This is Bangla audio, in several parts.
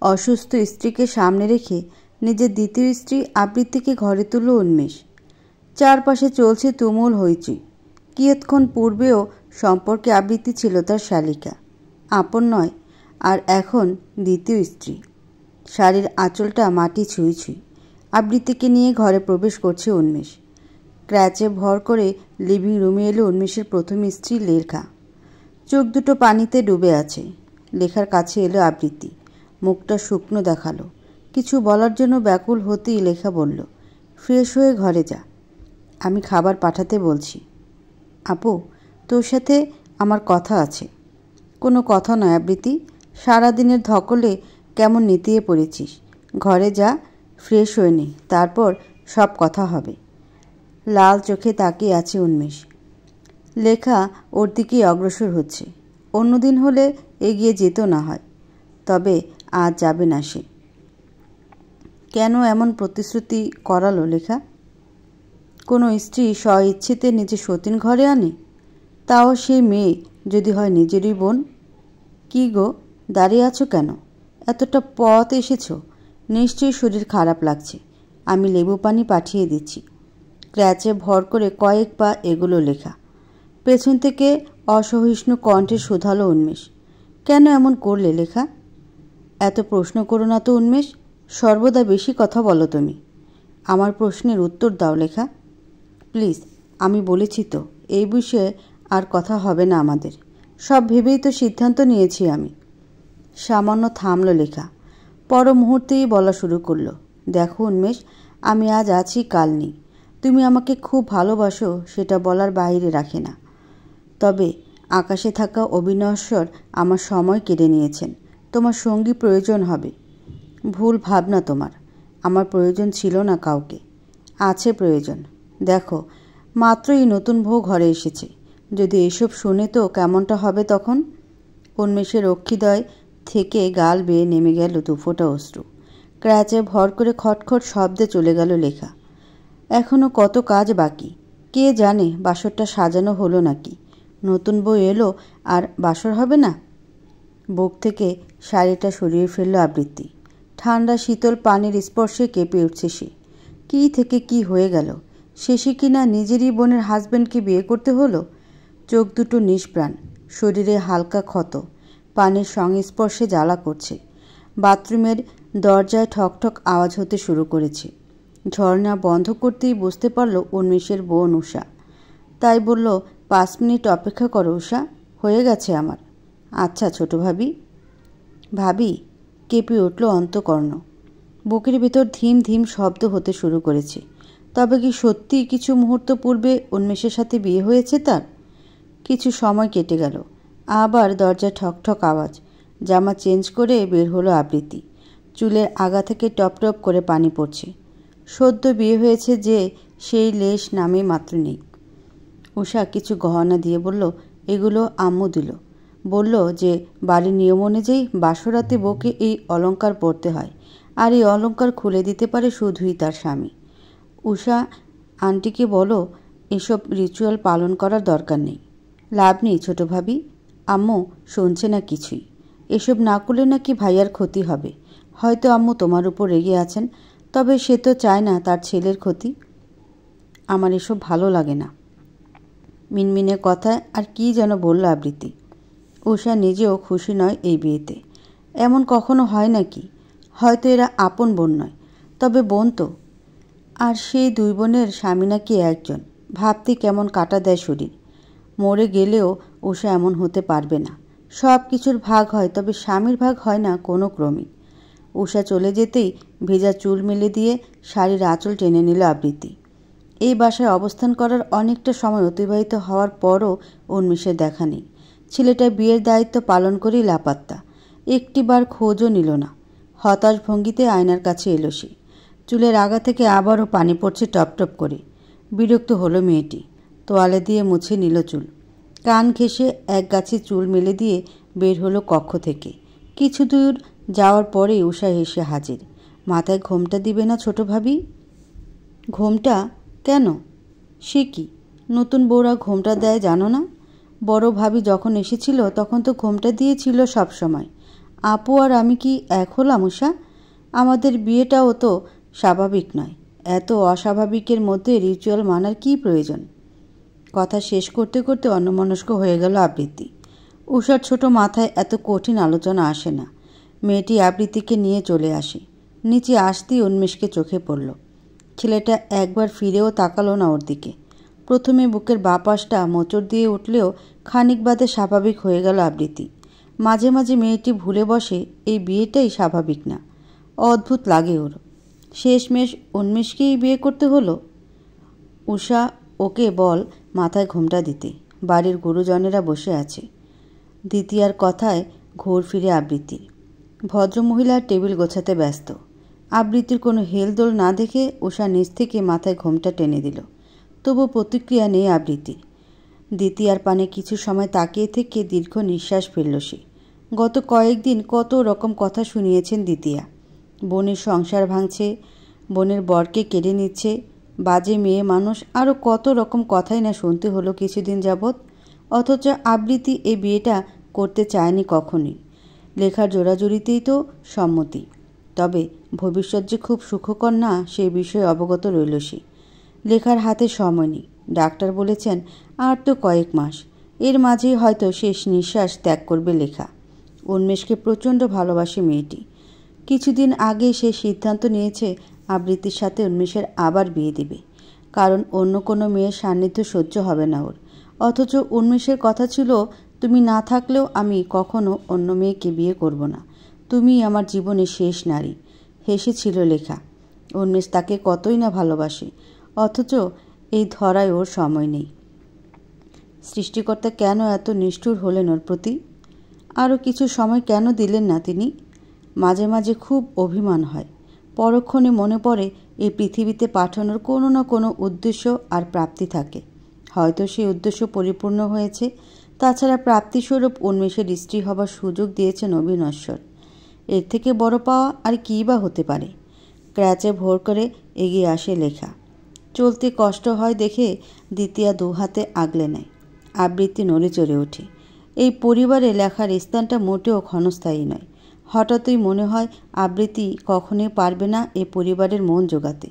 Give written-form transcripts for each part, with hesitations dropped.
অসুস্থ স্ত্রীকে সামনে রেখে নিজের দ্বিতীয় স্ত্রী আবৃত্তিকে ঘরে তুলল উন্মেষ। চারপাশে চলছে তুমুল হইচই। কিয়ৎক্ষণ পূর্বেও সম্পর্কে আবৃত্তি ছিল তার শালিকা, আপন নয়, আর এখন দ্বিতীয় স্ত্রী। শাড়ির আঁচলটা মাটি ছুঁই ছুঁই। আবৃত্তিকে নিয়ে ঘরে প্রবেশ করছে উন্মেষ। ক্র্যাচে ভর করে লিভিং রুমে এলো উন্মেষের প্রথম স্ত্রী লেখা। চোখ দুটো পানিতে ডুবে আছে। লেখার কাছে এলো আবৃত্তি। মুখটা শুকনো দেখালো। কিছু বলার জন্য ব্যাকুল হতেই লেখা বলল, ফ্রেশ হয়ে ঘরে যা, আমি খাবার পাঠাতে বলছি। আপু, তোর সাথে আমার কথা আছে। কোনো কথা নয় আবৃত্তি, সারাদিনের ধকলে কেমন নেতিয়ে পড়েছিস। ঘরে যা, ফ্রেশ হয়ে নে, তারপর সব কথা হবে। লাল চোখে তাকিয়ে আছে উন্মেষ। লেখা ওর দিকেই অগ্রসর হচ্ছে। অন্যদিন হলে এগিয়ে যেত না হয়, তবে আজ যাবে না সে। কেন এমন প্রতিশ্রুতি করালো লেখা? কোনো স্ত্রী স্বইচ্ছেতে নিজের সতীন ঘরে আনে, তাও সেই মেয়ে যদি হয় নিজেরই বোন। কি গো, দাঁড়িয়ে আছো কেন? এতটা পথ এসেছো, নিশ্চয়ই শরীর খারাপ লাগছে। আমি লেবু পানি পাঠিয়ে দিচ্ছি। ক্র্যাচে ভর করে কয়েক পা এগুলো লেখা। পেছন থেকে অসহিষ্ণু কণ্ঠে শোধালো উন্মেষ, কেন এমন করলে লেখা? এত প্রশ্ন করো না তো উন্মেষ, সর্বদা বেশি কথা বলো তুমি। আমার প্রশ্নের উত্তর দাও লেখা, প্লিজ। আমি বলেছি তো, এই বিষয়ে আর কথা হবে না আমাদের। সব ভেবেই তো সিদ্ধান্ত নিয়েছি আমি। সামান্য থামলো লেখা, পর মুহূর্তেই বলা শুরু করলো, দেখো উন্মেষ, আমি আজ আছি, কাল নেই। তুমি আমাকে খুব ভালোবাসো সেটা বলার বাইরে রাখে না। তবে আকাশে থাকা অবিনশ্বর আমার সময় কেড়ে নিয়েছেন। তোমার সঙ্গী প্রয়োজন হবে। ভুল ভাবনা তোমার। আমার প্রয়োজন ছিল না কাউকে। আছে প্রয়োজন। দেখো, মাত্রই নতুন বউ ঘরে এসেছে। যদি এসব শুনে তো কেমনটা হবে তখন? উন্মেষের অক্ষিদয় থেকে গাল বেয়ে নেমে গেল দুফোঁটা অশ্রু। ক্র্যাচে ভর করে খটখট শব্দে চলে গেল লেখা। এখনও কত কাজ বাকি। কে জানে বাসরটা সাজানো হলো নাকি। নতুন বউ এলো আর বাসর হবে না? বুক থেকে শাড়িটা সরিয়ে ফেলল আবৃত্তি। ঠান্ডা শীতল পানির স্পর্শে কেঁপে উঠছে সে। কী থেকে কি হয়ে গেল? শেষে কিনা নিজেরই বোনের হাজব্যান্ডকে বিয়ে করতে হলো। চোখ দুটো নিষ্প্রাণ, শরীরে হালকা ক্ষত, পানির সংস্পর্শে জ্বালা করছে। বাথরুমের দরজায় ঠকঠক আওয়াজ হতে শুরু করেছে। ঝর্ণা বন্ধ করতেই বুঝতে পারল উন্মেষের বোন উষা। তাই বলল, 5 মিনিট অপেক্ষা করো উষা, হয়ে গেছে আমার। আচ্ছা ছোট ভাবি। ভাবি? কেঁপে উঠল অন্তঃকর্ণ। বুকের ভেতর ধিম ধিম শব্দ হতে শুরু করেছে। তবে কি সত্যিই কিছু মুহূর্ত পূর্বে উন্মেষের সাথে বিয়ে হয়েছে তার? কিছু সময় কেটে গেল। আবার দরজায় ঠকঠক আওয়াজ। জামা চেঞ্জ করে বের হলো আবৃত্তি। চুলের আগা থেকে টপ টপ করে পানি পড়ছে। সদ্য বিয়ে হয়েছে যে, সেই লেশ নামে মাত্র নেই। উষা কিছু গহনা দিয়ে বলল, এগুলো আম্মু দিল। বলল যে বাড়ির নিয়ম অনুযায়ী বাসরাতে বউকে এই অলংকার পরতে হয়, আর এই অলংকার খুলে দিতে পারে শুধুই তার স্বামী। উষা আন্টিকে বলো এসব রিচুয়াল পালন করার দরকার নেই। লাভ নেই ছোট ভাবি, আম্মু শুনছে না কিছুই। এসব না করলে নাকি ভাইয়ার ক্ষতি হবে। হয়তো আম্মু তোমার উপর রেগে আছেন, তবে সে তো চায় না তার ছেলের ক্ষতি। আমার এসব ভালো লাগে না। মিনমিনে কথায় আর কি যেন বলল আবৃত্তি। উষা নিজেও খুশি নয় এই বিয়েতে। এমন কখনো হয় নাকি? হয়তো এরা আপন বোন নয়, তবে বোন তো। আর সেই 2 বোনের স্বামী নাকি একজন। ভাবতে কেমন কাটা দেয় শরীর। মরে গেলেও উষা এমন হতে পারবে না। সব কিছুর ভাগ হয়, তবে স্বামীর ভাগ হয় না কোনো ক্রমেই। উষা চলে যেতেই ভেজা চুল মেলে দিয়ে শাড়ির আঁচল টেনে নিল আবৃত্তি। এই বাসায় অবস্থান করার অনেকটা সময় অতিবাহিত হওয়ার পরও উন্মেষের দেখা নেই। ছেলেটা বিয়ের দায়িত্ব পালন করেই লাপাত্তা। একটিবার খোঁজও নিল না। হতাশ ভঙ্গিতে আয়নার কাছে এলো সে। চুলের আগা থেকে আবারও পানি পড়ছে টপ টপ করে। বিরক্ত হলো মেয়েটি। তোয়ালে দিয়ে মুছে নিল চুল। কান ঘেঁষে এক গাছি চুল মেলে দিয়ে বের হলো কক্ষ থেকে। কিছু দূর যাওয়ার পরেই উষা এসে হাজির। মাথায় ঘোমটা দিবে না ছোট ভাবি? ঘোমটা কেন? সে কি, নতুন বউরা ঘোমটা দেয় জানো না? বড় ভাবি যখন এসেছিল তখন তো ঘোমটা দিয়েছিল সব সময়। আপু আর আমি কি এক হলাম উষা? আমাদের বিয়েটাও তো স্বাভাবিক নয়। এত অস্বাভাবিকের মধ্যে রিচুয়াল মানার কী প্রয়োজন? কথা শেষ করতে করতে অন্যমনস্ক হয়ে গেল আবৃত্তি। উষার ছোট মাথায় এত কঠিন আলোচনা আসে না। মেয়েটি আবৃত্তিকে নিয়ে চলে আসে। নিচে আসতেই উন্মেষকে চোখে পড়ল। ছেলেটা একবার ফিরেও তাকালো না ওর দিকে। প্রথমে বুকের বাঁ পাশটা মোচড় দিয়ে উঠলেও খানিক বাদে স্বাভাবিক হয়ে গেল আবৃত্তি। মাঝে মাঝে মেয়েটি ভুলে বসে এই বিয়েটাই স্বাভাবিক না। অদ্ভুত লাগে ওর। শেষমেশ উন্মেষকেই বিয়ে করতে হলো। উষা, ওকে বল মাথায় ঘোমটা দিতে। বাড়ির গুরুজনেরা বসে আছে। দ্বিতীয়ার কথায় ঘোর ফিরে আবৃত্তির। ভদ্রমহিলা টেবিল গোছাতে ব্যস্ত। আবৃত্তির কোনো হেলদোল না দেখে উষা নিচ থেকে মাথায় ঘোমটা টেনে দিল। তবু প্রতিক্রিয়া নেই আবৃত্তির। দ্বিতীয়ার পানে কিছু সময় তাকিয়ে থেকে দীর্ঘ নিঃশ্বাস ফেলল সে। গত কয়েকদিন কত রকম কথা শুনিয়েছেন দ্বিতীয়া। বোনের সংসার ভাঙছে, বোনের বরকে কেড়ে নিচ্ছে, বাজে মেয়ে মানুষ, আরও কত রকম কথাই না শুনতে হলো কিছুদিন যাবৎ। অথচ আবৃত্তি এই বিয়েটা করতে চায়নি কখনোই। লেখার জোড়াজুড়িতেই তো সম্মতি। তবে ভবিষ্যৎ যে খুব সুখকর না সে বিষয়ে অবগত রইল সে। লেখার হাতে সময় নেই। ডাক্তার বলেছেন আর তো কয়েক মাস। এর মাঝেই হয়তো শেষ নিঃশ্বাস ত্যাগ করবে লেখা। উন্মেষকে প্রচণ্ড ভালোবাসে মেয়েটি। কিছুদিন আগে সে সিদ্ধান্ত নিয়েছে আবৃত্তির সাথে উন্মেষের আবার বিয়ে দিবে। কারণ অন্য কোনো মেয়ের সান্নিধ্য সহ্য হবে না ওর। অথচ উন্মেষের কথা ছিল, তুমি না থাকলেও আমি কখনো অন্য মেয়েকে বিয়ে করব না। তুমিই আমার জীবনের শেষ নারী। হেসেছিল লেখা। উন্মেষ তাকে কতই না ভালোবাসে। অথচ এই ধরায় ওর সময় নেই। সৃষ্টিকর্তা কেন এত নিষ্ঠুর হলেন ওর প্রতি? আরও কিছু সময় কেন দিলেন না তিনি? মাঝে মাঝে খুব অভিমান হয়। পরক্ষণে মনে পড়ে এই পৃথিবীতে পাঠানোর কোনো না কোনো উদ্দেশ্য আর প্রাপ্তি থাকে। হয়তো সেই উদ্দেশ্য পরিপূর্ণ হয়েছে। তাছাড়া প্রাপ্তিস্বরূপ উন্মেষের স্ত্রী হবার সুযোগ দিয়েছেন অবিনশ্বর। এর থেকে বড় পাওয়া আর কী বা হতে পারে? ক্র্যাচে ভোর করে এগিয়ে আসে লেখা। চলতে কষ্ট হয় দেখে দ্বিতীয়া দু হাতে আগলে নেয়। আবৃত্তি নড়ে চড়ে ওঠে। এই পরিবারে লেখার স্থানটা মোটেও ক্ষণস্থায়ী নয়। হঠাৎই মনে হয় আবৃত্তি কখনোই পারবে না এ পরিবারের মন জোগাতে।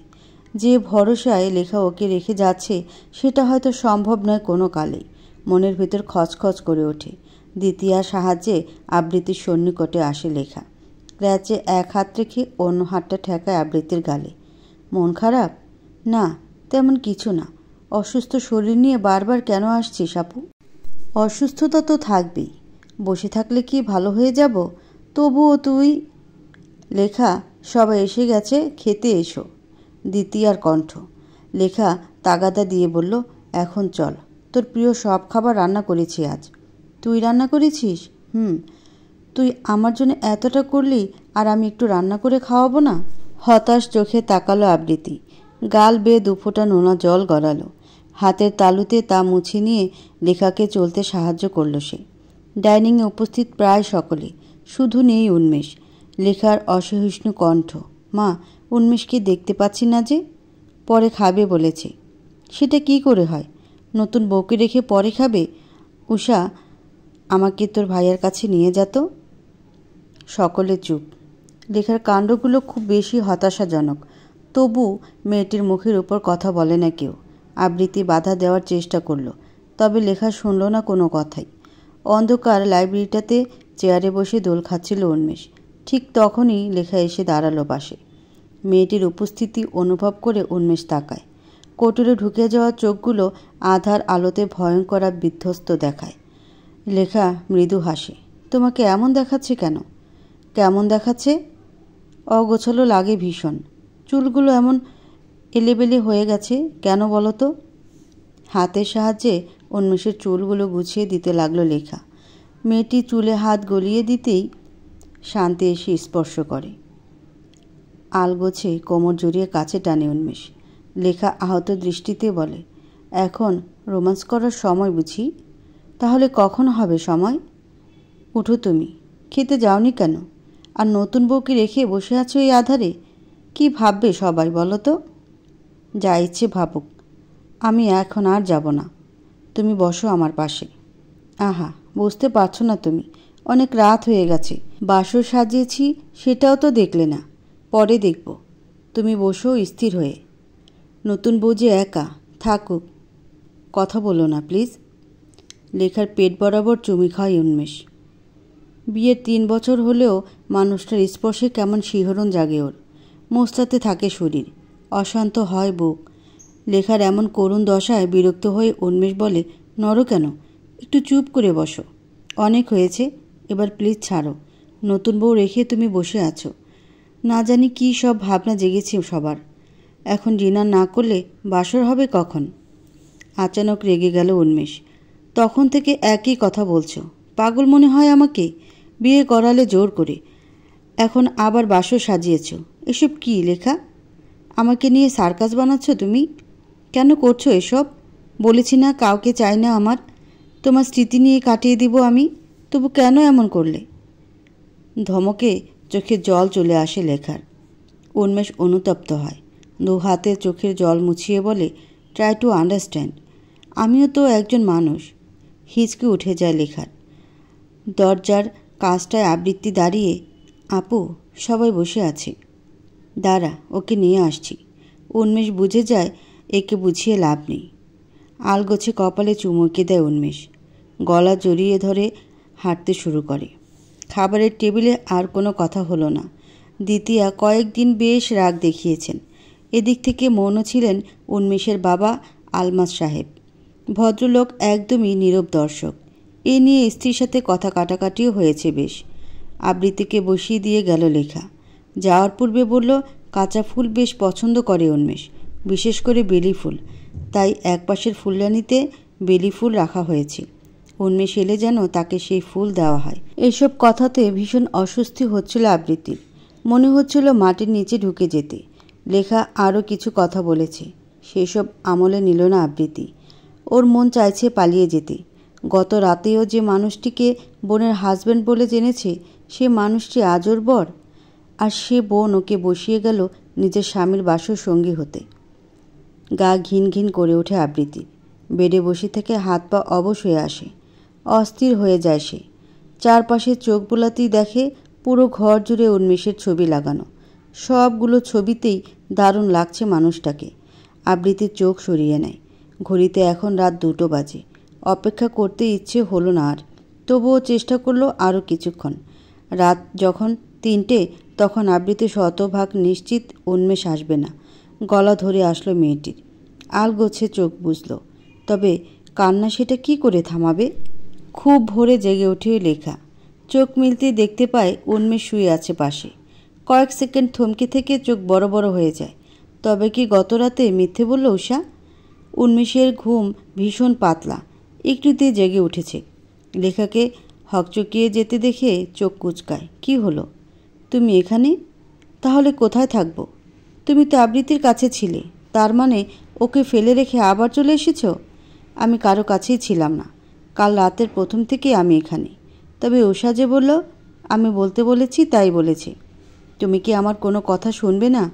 যে ভরসায় লেখা ওকে রেখে যাচ্ছে সেটা হয়তো সম্ভব নয় কোনো কালেই। মনের ভিতর খচখচ করে ওঠে। দ্বিতীয়ার সাহায্যে আবৃত্তির সন্নিকটে আসে লেখা। ক্র্যাচে এক হাত রেখে অন্য হাতটা ঠেকায় আবৃত্তির গালে। মন খারাপ? না, তেমন কিছু না। অসুস্থ শরীর নিয়ে বারবার কেন আসছিস আপু? অসুস্থতা তো থাকবেই। বসে থাকলে কি ভালো হয়ে যাব? তবুও তুই। লেখা, সবাই এসে গেছে, খেতে এসো। দ্বিতীয়ার কণ্ঠ। লেখা তাগাদা দিয়ে বলল, এখন চল, তোর প্রিয় সব খাবার রান্না করেছি আজ। তুই রান্না করেছিস? তুই আমার জন্য এতটা করলি আর আমি একটু রান্না করে খাওয়াবো না? হতাশ চোখে তাকালো আবৃত্তি। গাল বেয়ে দুফোঁটা নোনা জল গড়ালো। হাতের তালুতে তা মুছে নিয়ে লেখাকে চলতে সাহায্য করল সে। ডাইনিংয়ে উপস্থিত প্রায় সকলে, শুধু নেই উন্মেষ। লেখার অসহিষ্ণু কণ্ঠ। মা, উন্মেষকে দেখতে পাচ্ছি না যে। পরে খাবে বলেছে। সেটা কি করে হয়? নতুন বউকে রেখে পরে খাবে? উষা, আমাকে তোর ভাইয়ার কাছে নিয়ে যেত। সকলে চুপ। লেখার কাণ্ডগুলো খুব বেশি হতাশাজনক। তবু মেয়েটির মুখের উপর কথা বলে না কেউ। আবৃত্তি বাধা দেওয়ার চেষ্টা করল, তবে লেখা শুনল না কোনো কথাই। অন্ধকার লাইব্রেরিটাতে চেয়ারে বসে দোল খাচ্ছিল উন্মেষ। ঠিক তখনই লেখা এসে দাঁড়ালো পাশে। মেয়েটির উপস্থিতি অনুভব করে উন্মেষ তাকায়। কোটরে ঢুকে যাওয়া চোখগুলো আধার আলোতে ভয়ঙ্কর বিধ্বস্ত দেখায়। লেখা মৃদু হাসে। তোমাকে এমন দেখাচ্ছে কেন? কেমন দেখাচ্ছে? অগোছালো লাগে ভীষণ। চুলগুলো এমন এলেবেলে হয়ে গেছে কেন বলো তো? হাতের সাহায্যে উন্মেষের চুলগুলো গুছিয়ে দিতে লাগলো লেখা। মেয়েটি চুলে হাত গলিয়ে দিতেই শান্তি এসে স্পর্শ করে। আলগোছে কোমর জড়িয়ে কাছে টানে উন্মেষ। লেখা আহত দৃষ্টিতে বলে, এখন রোম্যান্স করার সময় বুঝি? তাহলে কখন হবে সময়? উঠো তুমি। খেতে যাওনি কেন? আর নতুন বউকে রেখে বসে আছো এই আধারে? কি ভাববে সবাই বলো তো? যা ইচ্ছে ভাবুক, আমি এখন আর যাব না। তুমি বসো আমার পাশে। আহা, বুঝতে পারছো না তুমি? অনেক রাত হয়ে গেছে। বাসর সাজিয়েছি সেটাও তো দেখলে না। পরে দেখব। তুমি বসো স্থির হয়ে। নতুন বউ যে একা, থাকুক, কথা বলো না প্লিজ। লেখার পেট বরাবর চুমি খায় উন্মেষ। বিয়ের 3 বছর হলেও মানুষটার স্পর্শে কেমন শিহরণ জাগে ওর। মোস্তাতে থাকে শরীর, অশান্ত হয় বুক। লেখার এমন করুণ দশায় বিরক্ত হয়ে উন্মেষ বলে, নড়ো কেন, একটু চুপ করে বসো। অনেক হয়েছে, এবার প্লিজ ছাড়ো। নতুন বউ রেখে তুমি বসে আছো। না জানি কী সব ভাবনা জেগেছে সবার। এখন ডিনার না করলে বাসর হবে কখন? আচানক রেগে গেল উন্মেষ। তখন থেকে একই কথা বলছো। পাগল মনে হয় আমাকে? বিয়ে করালে জোর করে, এখন আবার বাসর সাজিয়েছ। এসব কি লেখা? আমাকে নিয়ে সার্কাস বানাচ্ছ তুমি? কেন করছো এসব? বলেছি না কাউকে চাই না আমার। তোমার স্মৃতি নিয়ে কাটিয়ে দিব আমি। তবু কেন এমন করলে? ধমকে চোখে জল চলে আসে লেখার। উন্মেষ অনুতপ্ত হয়। 2 হাতে চোখের জল মুছিয়ে বলে, ট্রাই টু আন্ডারস্ট্যান্ড। আমিও তো একজন মানুষ। হিচকে উঠে যায় লেখার। দরজার কাজটায় আবৃত্তি দাঁড়িয়ে, আপু, সবাই বসে আছে, দাঁড়া, ওকে নিয়ে আসছি। উন্মেষ বুঝে যায় একে বুঝিয়ে লাভ নেই। আলগোছে কপালে চুমুকে দেয় উন্মেষ। গলা জড়িয়ে ধরে হাঁটতে শুরু করে। খাবারের টেবিলে আর কোনো কথা হলো না। দ্বিতীয়া কয়েকদিন বেশ রাগ দেখিয়েছেন। এদিক থেকে মৌন ছিলেন উন্মেষের বাবা আলমাস সাহেব। ভদ্রলোক একদমই নীরব দর্শক। এ নিয়ে স্ত্রীর সাথে কথা কাটাকাটিও হয়েছে বেশ। আবৃত্তিকে বসিয়ে দিয়ে গেল লেখা। যাওয়ার পূর্বে বলল, কাঁচা ফুল বেশ পছন্দ করে উন্মেষ, বিশেষ করে বেলি ফুল। তাই একপাশের ফুলদানিতে বেলি ফুল রাখা হয়েছে। উন্মেষ এলে যেন তাকে সেই ফুল দেওয়া হয়। এইসব কথাতে ভীষণ অস্বস্তি হচ্ছিল আবৃত্তির। মনে হচ্ছিল মাটির নিচে ঢুকে যেতে। লেখা আরও কিছু কথা বলেছে, সেসব আমলে নিল না আবৃত্তি। ওর মন চাইছে পালিয়ে যেতে। গত রাতেও যে মানুষটিকে বোনের হাজব্যান্ড বলে জেনেছে, সে মানুষটি আজ ওর বর। আর সে বোন ওকে বসিয়ে গেল নিজের স্বামীর বাসর সঙ্গী হতে। গা ঘিন ঘিন করে ওঠে আবৃত্তি। বেডে বসে থেকে হাত পা অবশ হয়ে আসে। অস্থির হয়ে যায় সে। চারপাশে চোখ বোলাতেই দেখে পুরো ঘর জুড়ে উন্মেষের ছবি লাগানো। সবগুলো ছবিতেই দারুণ লাগছে মানুষটাকে। আবৃত্তির চোখ সরিয়ে নেয়। ঘড়িতে এখন রাত 2টো বাজে। অপেক্ষা করতে ইচ্ছে হলো না আর। তবুও চেষ্টা করলো আরও কিছুক্ষণ। রাত যখন 3টে, তখন আবৃত্তি শতভাগ নিশ্চিত উন্মেষ আসবে না। গলা ধরে আসলো মেয়েটির। আলগোছে চোখ বুঝল, তবে কান্না সেটা কি করে থামাবে? খুব ভোরে জেগে ওঠে লেখা। চোখ মিলতেই দেখতে পায় উন্মেষ শুয়ে আছে পাশে। কয়েক সেকেন্ড থমকে থেকে চোখ বড় বড় হয়ে যায়। তবে কি গত রাতে মিথ্যে বলল উষা? উন্মেষের ঘুম ভীষণ পাতলা, একটুতেই জেগে উঠেছে। লেখাকে হকচকিয়ে যেতে দেখে চোখ কুচকায়। কি হলো? তুমি এখানে? তাহলে কোথায় থাকবো? তুমি তো আবৃত্তির কাছে ছিলে, তার মানে ওকে ফেলে রেখে আবার চলে এসেছ? আমি কারো কাছেই ছিলাম না। কাল রাতের প্রথম থেকে আমি এখানে। তবে উষা যে বলল, আমি বলতে বলেছি তাই বলেছে। তুমি কি আমার কোনো কথা শুনবে না?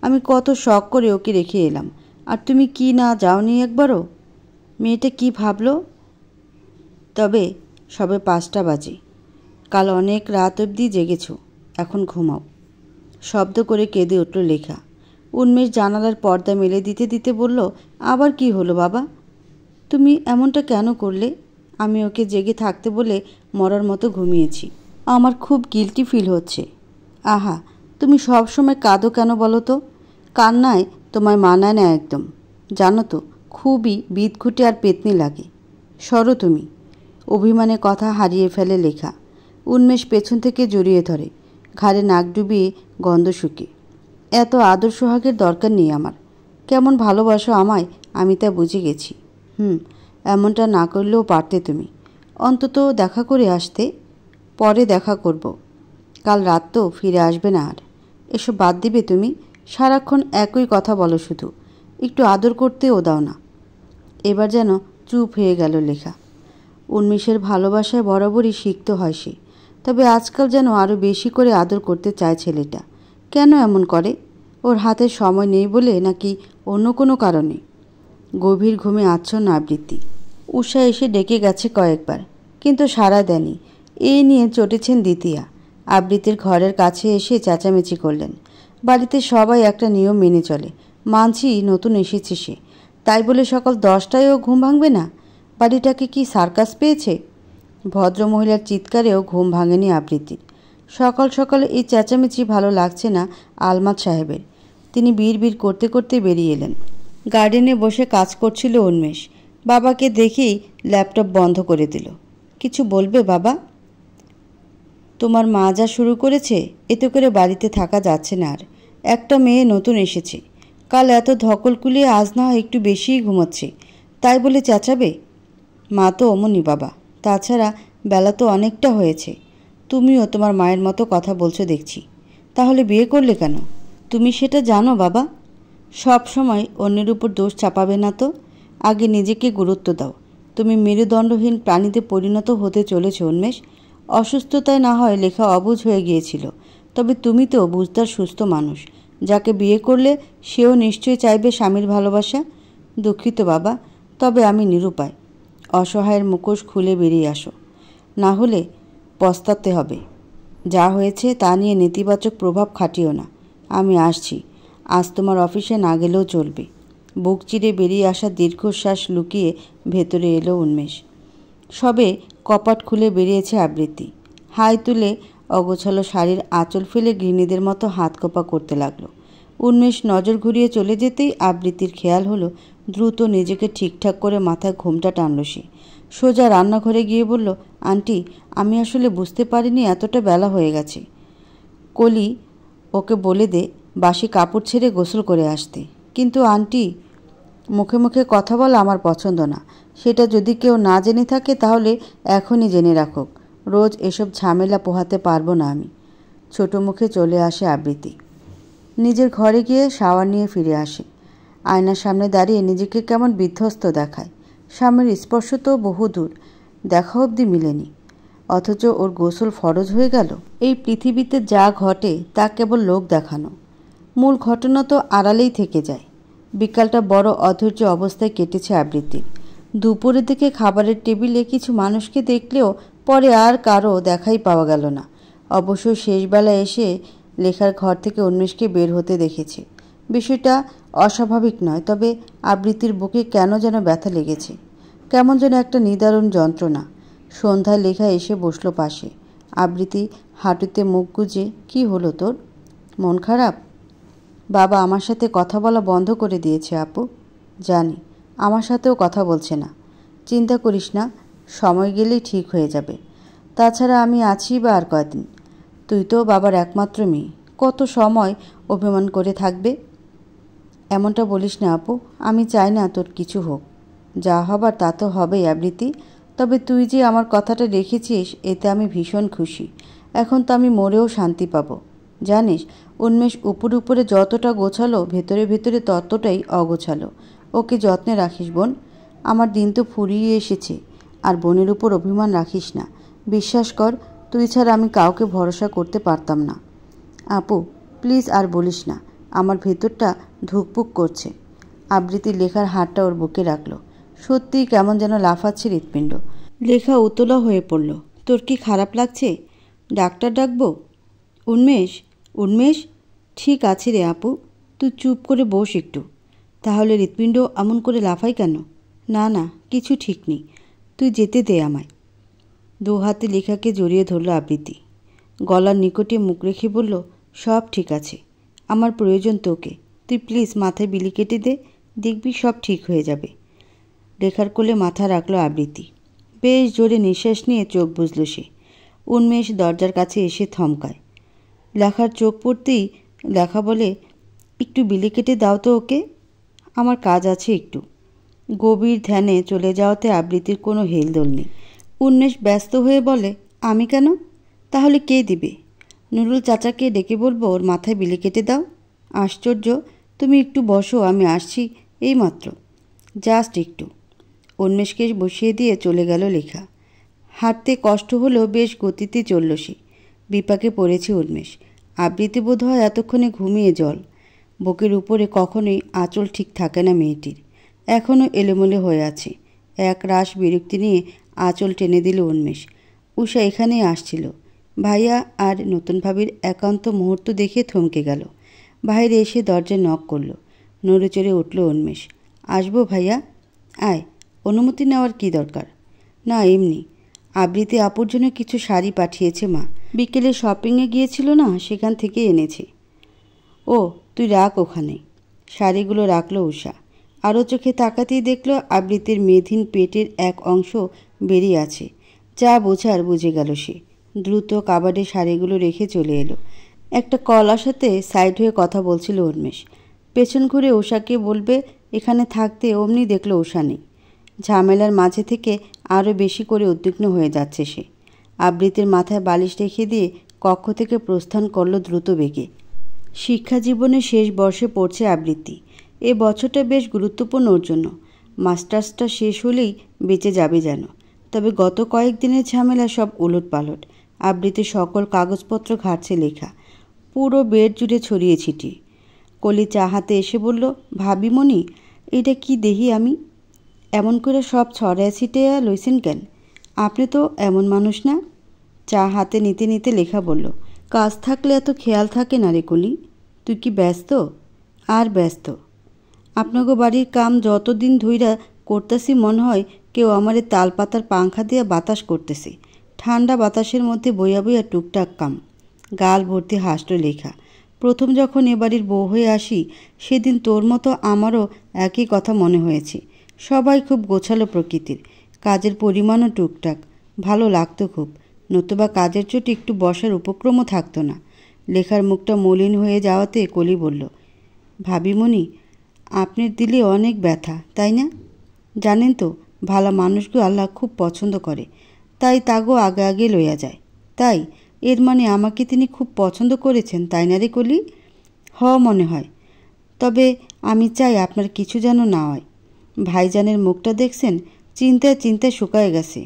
আমি কত শখ করে ওকে রেখে এলাম, আর তুমি কি না যাওনি একবারও? মেয়েটা কি ভাবলো? তবে সবে 5টা বাজে। কাল অনেক রাত অবধি জেগেছ, এখন ঘুমাও। শব্দ করে কেঁদে উঠল লেখা। উন্মেষ জানালার পর্দা মেলে দিতে দিতে বলল, আবার কি হলো বাবা? তুমি এমনটা কেন করলে? আমি ওকে জেগে থাকতে বলে মরার মতো ঘুমিয়েছি। আমার খুব গিল্টি ফিল হচ্ছে। আহা, তুমি সব সময় কাঁদো কেন বলো তো? কান্নায় তোমায় মানায় না একদম, জানো তো। খুবই বিদঘুটে আর পেতনি লাগে। সরো তুমি। অভিমানে কথা হারিয়ে ফেলে লেখা। উন্মেষ পেছন থেকে জড়িয়ে ধরে, ঘাড়ে নাক ডুবিয়ে গন্ধ শুকে। এত আদর সোহাগের দরকার নেই আমার। কেমন ভালোবাসো আমায় আমি তা বুঝে গেছি। এমনটা না করলেও পারতে তুমি। অন্তত দেখা করে আসতে। পরে দেখা করব। কাল রাত তো ফিরে আসবে না আর। এসব বাদ দিবে তুমি? সারাক্ষণ একই কথা বলো শুধু। একটু আদর করতেও দাও না। এবার যেন চুপ হয়ে গেল লেখা। উন্মেষের ভালোবাসায় বরাবরই সিক্ত হয় সে। তবে আজকাল যেন আরও বেশি করে আদর করতে চায় ছেলেটা। কেন এমন করে? ওর হাতে সময় নেই বলে, নাকি অন্য কোনো কারণে? গভীর ঘুমে আচ্ছন্ন আবৃত্তি। উষা এসে ডেকে গেছে কয়েকবার, কিন্তু সাড়া দেয়নি। এই নিয়ে চটেছেন দ্বিতীয়া। আবৃত্তির ঘরের কাছে এসে চেঁচামেচি করলেন। বাড়িতে সবাই একটা নিয়ম মেনে চলে। মানছি নতুন এসেছে সে, তাই বলে সকাল 10টায়ও ঘুম ভাঙবে না? বাড়িটাকে কি সার্কাস পেয়েছে? ভদ্রমহিলার চিৎকারেও ঘুম ভাঙেনি আবৃত্তির। সকাল সকালে এই চেঁচামেচি ভালো লাগছে না আলমাদ সাহেবের। তিনি বিড় করতে করতে বেরিয়ে এলেন। গার্ডেনে বসে কাজ করছিল উন্মেষ। বাবাকে দেখেই ল্যাপটপ বন্ধ করে দিল। কিছু বলবে বাবা? তোমার মা যা শুরু করেছে, এতে করে বাড়িতে থাকা যাচ্ছে না আর। একটা মেয়ে নতুন এসেছে, কাল এত ধকল কুলিয়ে আজ না একটু বেশিই ঘুমোচ্ছে, তাই বলে চেঁচাবে? মা তো অমনি বাবা। তাছাড়া বেলা তো অনেকটা হয়েছে। তুমিও তোমার মায়ের মতো কথা বলছো দেখছি। তাহলে বিয়ে করলে কেন? তুমি সেটা জানো বাবা? সব সময় অন্যের উপর দোষ চাপাবে না তো। আগে নিজেকে গুরুত্ব দাও। তুমি মেরুদণ্ডহীন প্রাণীতে পরিণত হতে চলেছ উন্মেষ। অসুস্থতায় না হয় লেখা অবুঝ হয়ে গিয়েছিল, তবে তুমি তো বুঝদার সুস্থ মানুষ। যাকে বিয়ে করলে সেও নিশ্চয়ই চাইবে স্বামীর ভালোবাসা। দুঃখিত বাবা, তবে আমি নিরুপায়। অসহায়ের মুখোশ খুলে বেরিয়ে আসো, না হলে পস্তাতে হবে। যা হয়েছে তা নিয়ে নেতিবাচক প্রভাব খাটিও না। আমি আসছি। আজ তোমার অফিসে না গেলেও চলবে। বুক চিরে বেরিয়ে আসা দীর্ঘশ্বাস লুকিয়ে ভেতরে এলো উন্মেষ। সবে কপাট খুলে বেরিয়েছে আবৃত্তি। হাই তুলে অগোছালো শাড়ির আঁচল ফেলে গৃহিণীদের মতো হাত কপা করতে লাগলো। উন্মেষ নজর ঘুরিয়ে চলে যেতেই আবৃত্তির খেয়াল হলো দ্রুত নিজেকে ঠিকঠাক করে মাথায় ঘোমটা টানল সে। সোজা রান্নাঘরে গিয়ে বলল, আন্টি, আমি আসলে বুঝতে পারিনি এতটা বেলা হয়ে গেছে। কলি, ওকে বলে দে বাসি কাপড় ছেড়ে গোসল করে আসতে। কিন্তু আন্টি, মুখে মুখে কথা বলা আমার পছন্দ না। সেটা যদি কেউ না জেনে থাকে তাহলে এখনই জেনে রাখুক। রোজ এসব ঝামেলা পোহাতে পারবো না আমি। ছোট মুখে চলে আসে আবৃত্তি। নিজের ঘরে গিয়ে শাওয়ার নিয়ে ফিরে আসে। আয়নার সামনে দাঁড়িয়ে নিজেকে কেমন বিধ্বস্ত দেখায়। স্বামীর স্পর্শ তো বহুদূর, দেখা অবধি মিলেনি, অথচ ওর গোসল ফরজ হয়ে গেল। এই পৃথিবীতে যা ঘটে তা কেবল লোক দেখানো, মূল ঘটনা তো আড়ালেই থেকে যায়। বিকালটা বড় অধৈর্য অবস্থায় কেটেছে আবৃত্তির। দুপুরের দিকে খাবারের টেবিলে কিছু মানুষকে দেখলেও পরে আর কারো দেখাই পাওয়া গেল না। অবশ্য শেষবেলায় এসে লেখার ঘর থেকে উন্মেষকে বের হতে দেখেছে। বিষয়টা অস্বাভাবিক নয়, তবে আবৃত্তির বুকে কেন যেন ব্যথা লেগেছে। কেমন যেন একটা নিদারুণ যন্ত্রণা। সন্ধ্যায় লেখা এসে বসলো পাশে। আবৃত্তি হাঁটুতে মুখ গুজে, কি হলো তোর? মন খারাপ? বাবা আমার সাথে কথা বলা বন্ধ করে দিয়েছে আপু। জানি, আমার সাথেও কথা বলছে না। চিন্তা করিস না, সময় গেলেই ঠিক হয়ে যাবে। তাছাড়া আমি আছি বা আর কয়দিন। তুই তো বাবার একমাত্র মেয়ে, কত সময় অভিমান করে থাকবে? এমনটা বলিস না আপু, আমি চাই না তোর কিছু হোক। যা হবার তা তো হবেই আবৃত্তি। তবে তুই যে আমার কথাটা রেখেছিস এতে আমি ভীষণ খুশি। এখন তো আমি মরেও শান্তি পাবো। জানিস, উন্মেষ উপরে উপরে যতটা গোছালো ভেতরে ভেতরে ততটাই অগোছালো। ওকে যত্নে রাখিস বোন। আমার দিন তো ফুরিয়ে এসেছে। আর বোনের উপর অভিমান রাখিস না। বিশ্বাস কর, তুই ছাড়া আমি কাউকে ভরসা করতে পারতাম না। আপু প্লিজ আর বলিস না, আমার ভেতরটা ধুকপুক করছে। আবৃত্তি লেখার হাতটা ওর বুকে রাখল। সত্যিই কেমন যেন লাফাচ্ছে হৃৎপিণ্ড। লেখা উতলা হয়ে পড়ল। তোর কি খারাপ লাগছে? ডাক্তার ডাকবো? উন্মেষ, উন্মেষ, ঠিক আছে রে আপু, তুই চুপ করে বস একটু। তাহলে হৃৎপিণ্ড এমন করে লাফাই কেন? না না, কিছু ঠিক নেই, তুই যেতে দে আমায়। দু হাতে লেখাকে জড়িয়ে ধরল আবৃত্তি। গলার নিকটে মুখ রেখে বলল, সব ঠিক আছে, আমার প্রয়োজন তোকে। তুই প্লিজ মাথায় বিলি কেটে দে, দেখবি সব ঠিক হয়ে যাবে। লেখার কোলে মাথা রাখল আবৃত্তি। বেশ জোরে নিঃশ্বাস নিয়ে চোখ বুঝল সে। উন্মেষ দরজার কাছে এসে থমকায়। লেখার চোখ পড়তেই লেখা বলে, একটু বিলি কেটে দাও তো ওকে, আমার কাজ আছে একটু। গভীর ধ্যানে চলে যাওয়াতে আবৃত্তির কোনো হেলদোল নেই। উন্মেষ ব্যস্ত হয়ে বলে, আমি কেন? তাহলে কে দিবে? নুরুল চাচাকে ডেকে বলবো ওর মাথায় বিলি কেটে দাও? আশ্চর্য, তুমি একটু বসো, আমি আসছি এইমাত্র, জাস্ট একটু। উন্মেষকে বসিয়ে দিয়ে চলে গেল লেখা। হাঁটতে কষ্ট হলেও বেশ গতিতে চলল সে। বিপাকে পড়েছে উন্মেষ। আবৃত্তি বোধ হয় এতক্ষণে ঘুমিয়ে জল। বুকের উপরে কখনোই আঁচল ঠিক থাকে না মেয়েটির। এখনও এলোমেলো হয়ে আছে। এক রাশ বিরক্তি নিয়ে আঁচল টেনে দিল উন্মেষ। উষা এখানেই আসছিল। ভাইয়া আর নতুন ভাবির একান্ত মুহূর্ত দেখে থমকে গেল। বাইরে এসে দরজায় নক করল। নড়ে চড়ে উঠল উন্মেষ। আসবো ভাইয়া? আয়। অনুমতি নেওয়ার কি দরকার? না, এমনি। আবৃত্তি আপুর জন্য কিছু শাড়ি পাঠিয়েছে মা। বিকেলে শপিংয়ে গিয়েছিল না, সেখান থেকে এনেছে। ও, তুই রাখ ওখানে। শাড়িগুলো রাখলো উষা। আরও চোখে তাকাতেই দেখল আবৃত্তির মেধিন পেটের এক অংশ বেরিয়ে আছে। যা বোঝার বুঝে গেল সে। দ্রুত কাবাডে শাড়িগুলো রেখে চলে এলো। একটা কল আসাতে সাইড হয়ে কথা বলছিল উন্মেষ। পেছন ঘুরে উষাকে বলবে এখানে থাকতে, অমনি দেখল উষা নেই। ঝামেলার মাঝে থেকে আরও বেশি করে উদ্বিগ্ন হয়ে যাচ্ছে সে। আবৃত্তির মাথায় বালিশ রেখে দিয়ে কক্ষ থেকে প্রস্থান করল দ্রুত বেগে। শিক্ষা জীবনের শেষ বর্ষে পড়ছে আবৃত্তি। এ বছরটা বেশ গুরুত্বপূর্ণ ওর জন্য। মাস্টার্সটা শেষ হলেই বেঁচে যাবে যেন। তবে গত কয়েকদিনের ঝামেলা সব উলটপালট। আবৃত্তির সকল কাগজপত্র ঘাটছে লেখা, পুরো বেড জুড়ে ছড়িয়ে ছিটিয়ে। কলি চা হাতে এসে বলল, ভাবিমণি, এটা কি দেহি আমি? এমন করে সব ছড়ায় ছিটিয়ে লইছেন কেন? আপনি তো এমন মানুষ না। চা হাতে নিতে নিতে লেখা বলল, কাজ থাকলে এত খেয়াল থাকে না রে কলি। তুই কি ব্যস্ত? আর ব্যস্ত? আপনাকে বাড়ির কাম যতদিন ধইরা করতেছি মনে হয় কেউ আমারে তালপাতার পাংখা দিয়ে বাতাস করতেছে। ঠান্ডা বাতাসের মধ্যে বইয়া বইয়া টুকটাক কাম। গাল ভর্তি হাসল লেখা। প্রথম যখন এ বাড়ির বউ হয়ে আসি, সেদিন তোর মতো আমারও একই কথা মনে হয়েছে। সবাই খুব গোছালো প্রকৃতির, কাজের পরিমাণও টুকটাক। ভালো লাগতো খুব, নতুবা কাজের চোটে একটু বসার উপক্রমও থাকতো না। লেখার মুখটা মলিন হয়ে যাওয়াতে কলি বলল, ভাবিমণি, আপনার দিলে অনেক ব্যথা, তাই না? জানেন তো, ভালো মানুষগুলো আল্লাহ খুব পছন্দ করে, তাই তাগো আগে আগে লইয়া যায়। তাই এর মানে আমাকে তিনি খুব পছন্দ করেছেন, তাই না রে কলি? মনে হয়। তবে আমি চাই আপনার কিছু যেন না হয়। ভাইজানের মুখটা দেখছেন, চিন্তায় চিন্তায় শুকায় গেছে।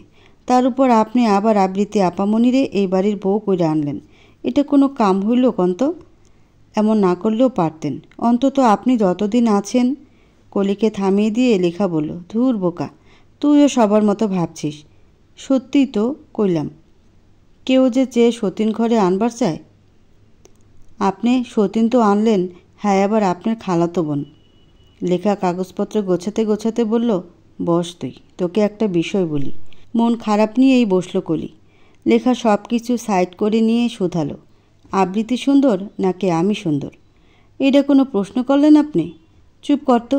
তার উপর আপনি আবার আবৃত্তি আপামনিরে এই বাড়ির বউ কইরা আনলেন। এটা কোনো কাম হইল কন্ত? এমন না করলেও পারতেন। অন্তত আপনি যতদিন আছেন। কলিকে থামিয়ে দিয়ে লেখা বলল, ধুর বোকা, তুইও সবার মতো ভাবছিস। সত্যিই তো কইলাম, কেউ যে চেয়ে সতীন ঘরে আনবার চায়। আপনি সতীন তো আনলেন, হ্যাঁ, আবার আপনার খালাতো বোন। লেখা কাগজপত্র গোছাতে গোছাতে বলল, বস তুই, তোকে একটা বিষয় বলি। মন খারাপ নিয়েই বসল কলি। লেখা সব কিছু সাইড করে নিয়ে শুধালো, আবৃত্তি সুন্দর নাকি আমি সুন্দর? এটা কোনো প্রশ্ন করলেন আপনি? চুপ করতো।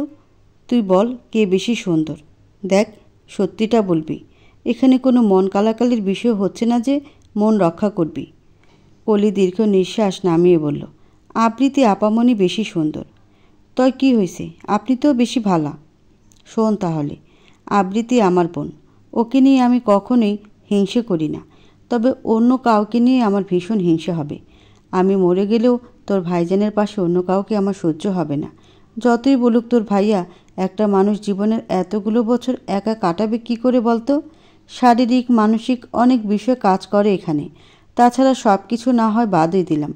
তুই বল, কে বেশি সুন্দর? দেখ, সত্যিটা বলবি। এখানে কোনো মন কালাকালির বিষয় হচ্ছে না যে মন রক্ষা করবি। কলি দীর্ঘ নিঃশ্বাস নামিয়ে বলল, আবৃত্তি আপামনি বেশি সুন্দর। তয় কি হয়েছে? আপনি তো বেশি ভালা। শোন তাহলে, আবৃত্তি আমার বোন। ওকে নিয়ে আমি কখনোই হিংসে করি না। তবে অন্য কাউকে নিয়ে আমার ভীষণ হিংসে হবে। আমি মরে গেলেও তোর ভাইজানের পাশে অন্য কাউকে আমার সহ্য হবে না। যতই বলুক তোর ভাইয়া, একটা মানুষ জীবনের এতগুলো বছর একা কাটাবে কি করে বলতো? শারীরিক মানসিক অনেক বিষয় কাজ করে এখানে। তাছাড়া সব কিছু না হয় বাদই দিলাম,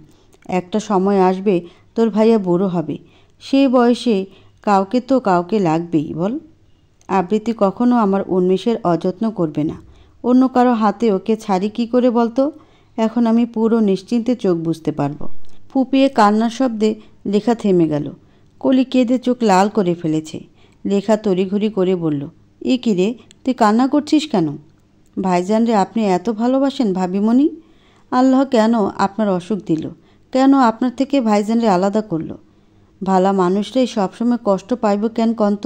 একটা সময় আসবে তোর ভাইয়া বুড়ো হবে। সেই বয়সে কাউকে লাগবেই বল। আবৃত্তি কখনো আমার উন্মেষের অযত্ন করবে না। অন্য কারো হাতে ওকে ছাড়ি কি করে বলতো? এখন আমি পুরো নিশ্চিন্তে চোখ বুঝতে পারবো। ফুপিয়ে কান্নার শব্দে লেখা থেমে গেল। কলি কেঁদে চোখ লাল করে ফেলেছে। লেখা তড়িঘড়ি করে বলল, এ কি রে, তুই কান্না করছিস কেন? ভাইজানরে আপনি এত ভালোবাসেন ভাবিমণি? আল্লাহ কেন আপনার অসুখ দিল? কেন আপনার থেকে ভাইজানরে আলাদা করলো? ভালা মানুষরাই সবসময় কষ্ট পাইব কেন কন্ত?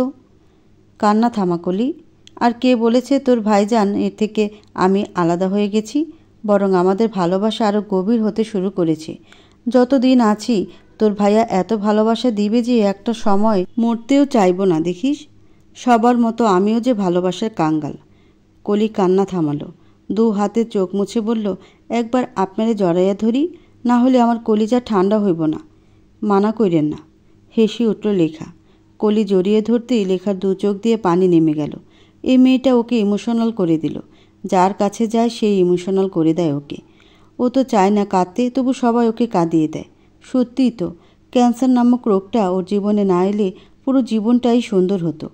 কান্না থামা কলি। আর কে বলেছে তোর ভাইজান এর থেকে আমি আলাদা হয়ে গেছি? বরং আমাদের ভালোবাসা আরও গভীর হতে শুরু করেছে। যতদিন আছি তোর ভাইয়া এত ভালোবাসা দিবে যে একটা সময় মরতেও চাইব না, দেখিস। সবার মতো আমিও যে ভালোবাসার কাঙ্গাল। কলি কান্না থামালো, দু হাতে চোখ মুছে বলল, একবার আপনারে জড়াইয়া ধরি, না হলে আমার কলিজা ঠান্ডা হইব না। মানা কইরেন না। হেসে উঠল লেখা। কলি জড়িয়ে ধরতেই লেখার দু চোখ দিয়ে পানি নেমে গেল। এই মেয়েটা ওকে ইমোশনাল করে দিল। যার কাছে যায় সেই ইমোশনাল করে দেয় ওকে। ও তো চায় না কাঁদতে, তবু সবাই ওকে কাঁদিয়ে দেয়। সত্যিই তো, ক্যান্সার নামক রোগটা ওর জীবনে না এলে পুরো জীবনটাই সুন্দর হতো।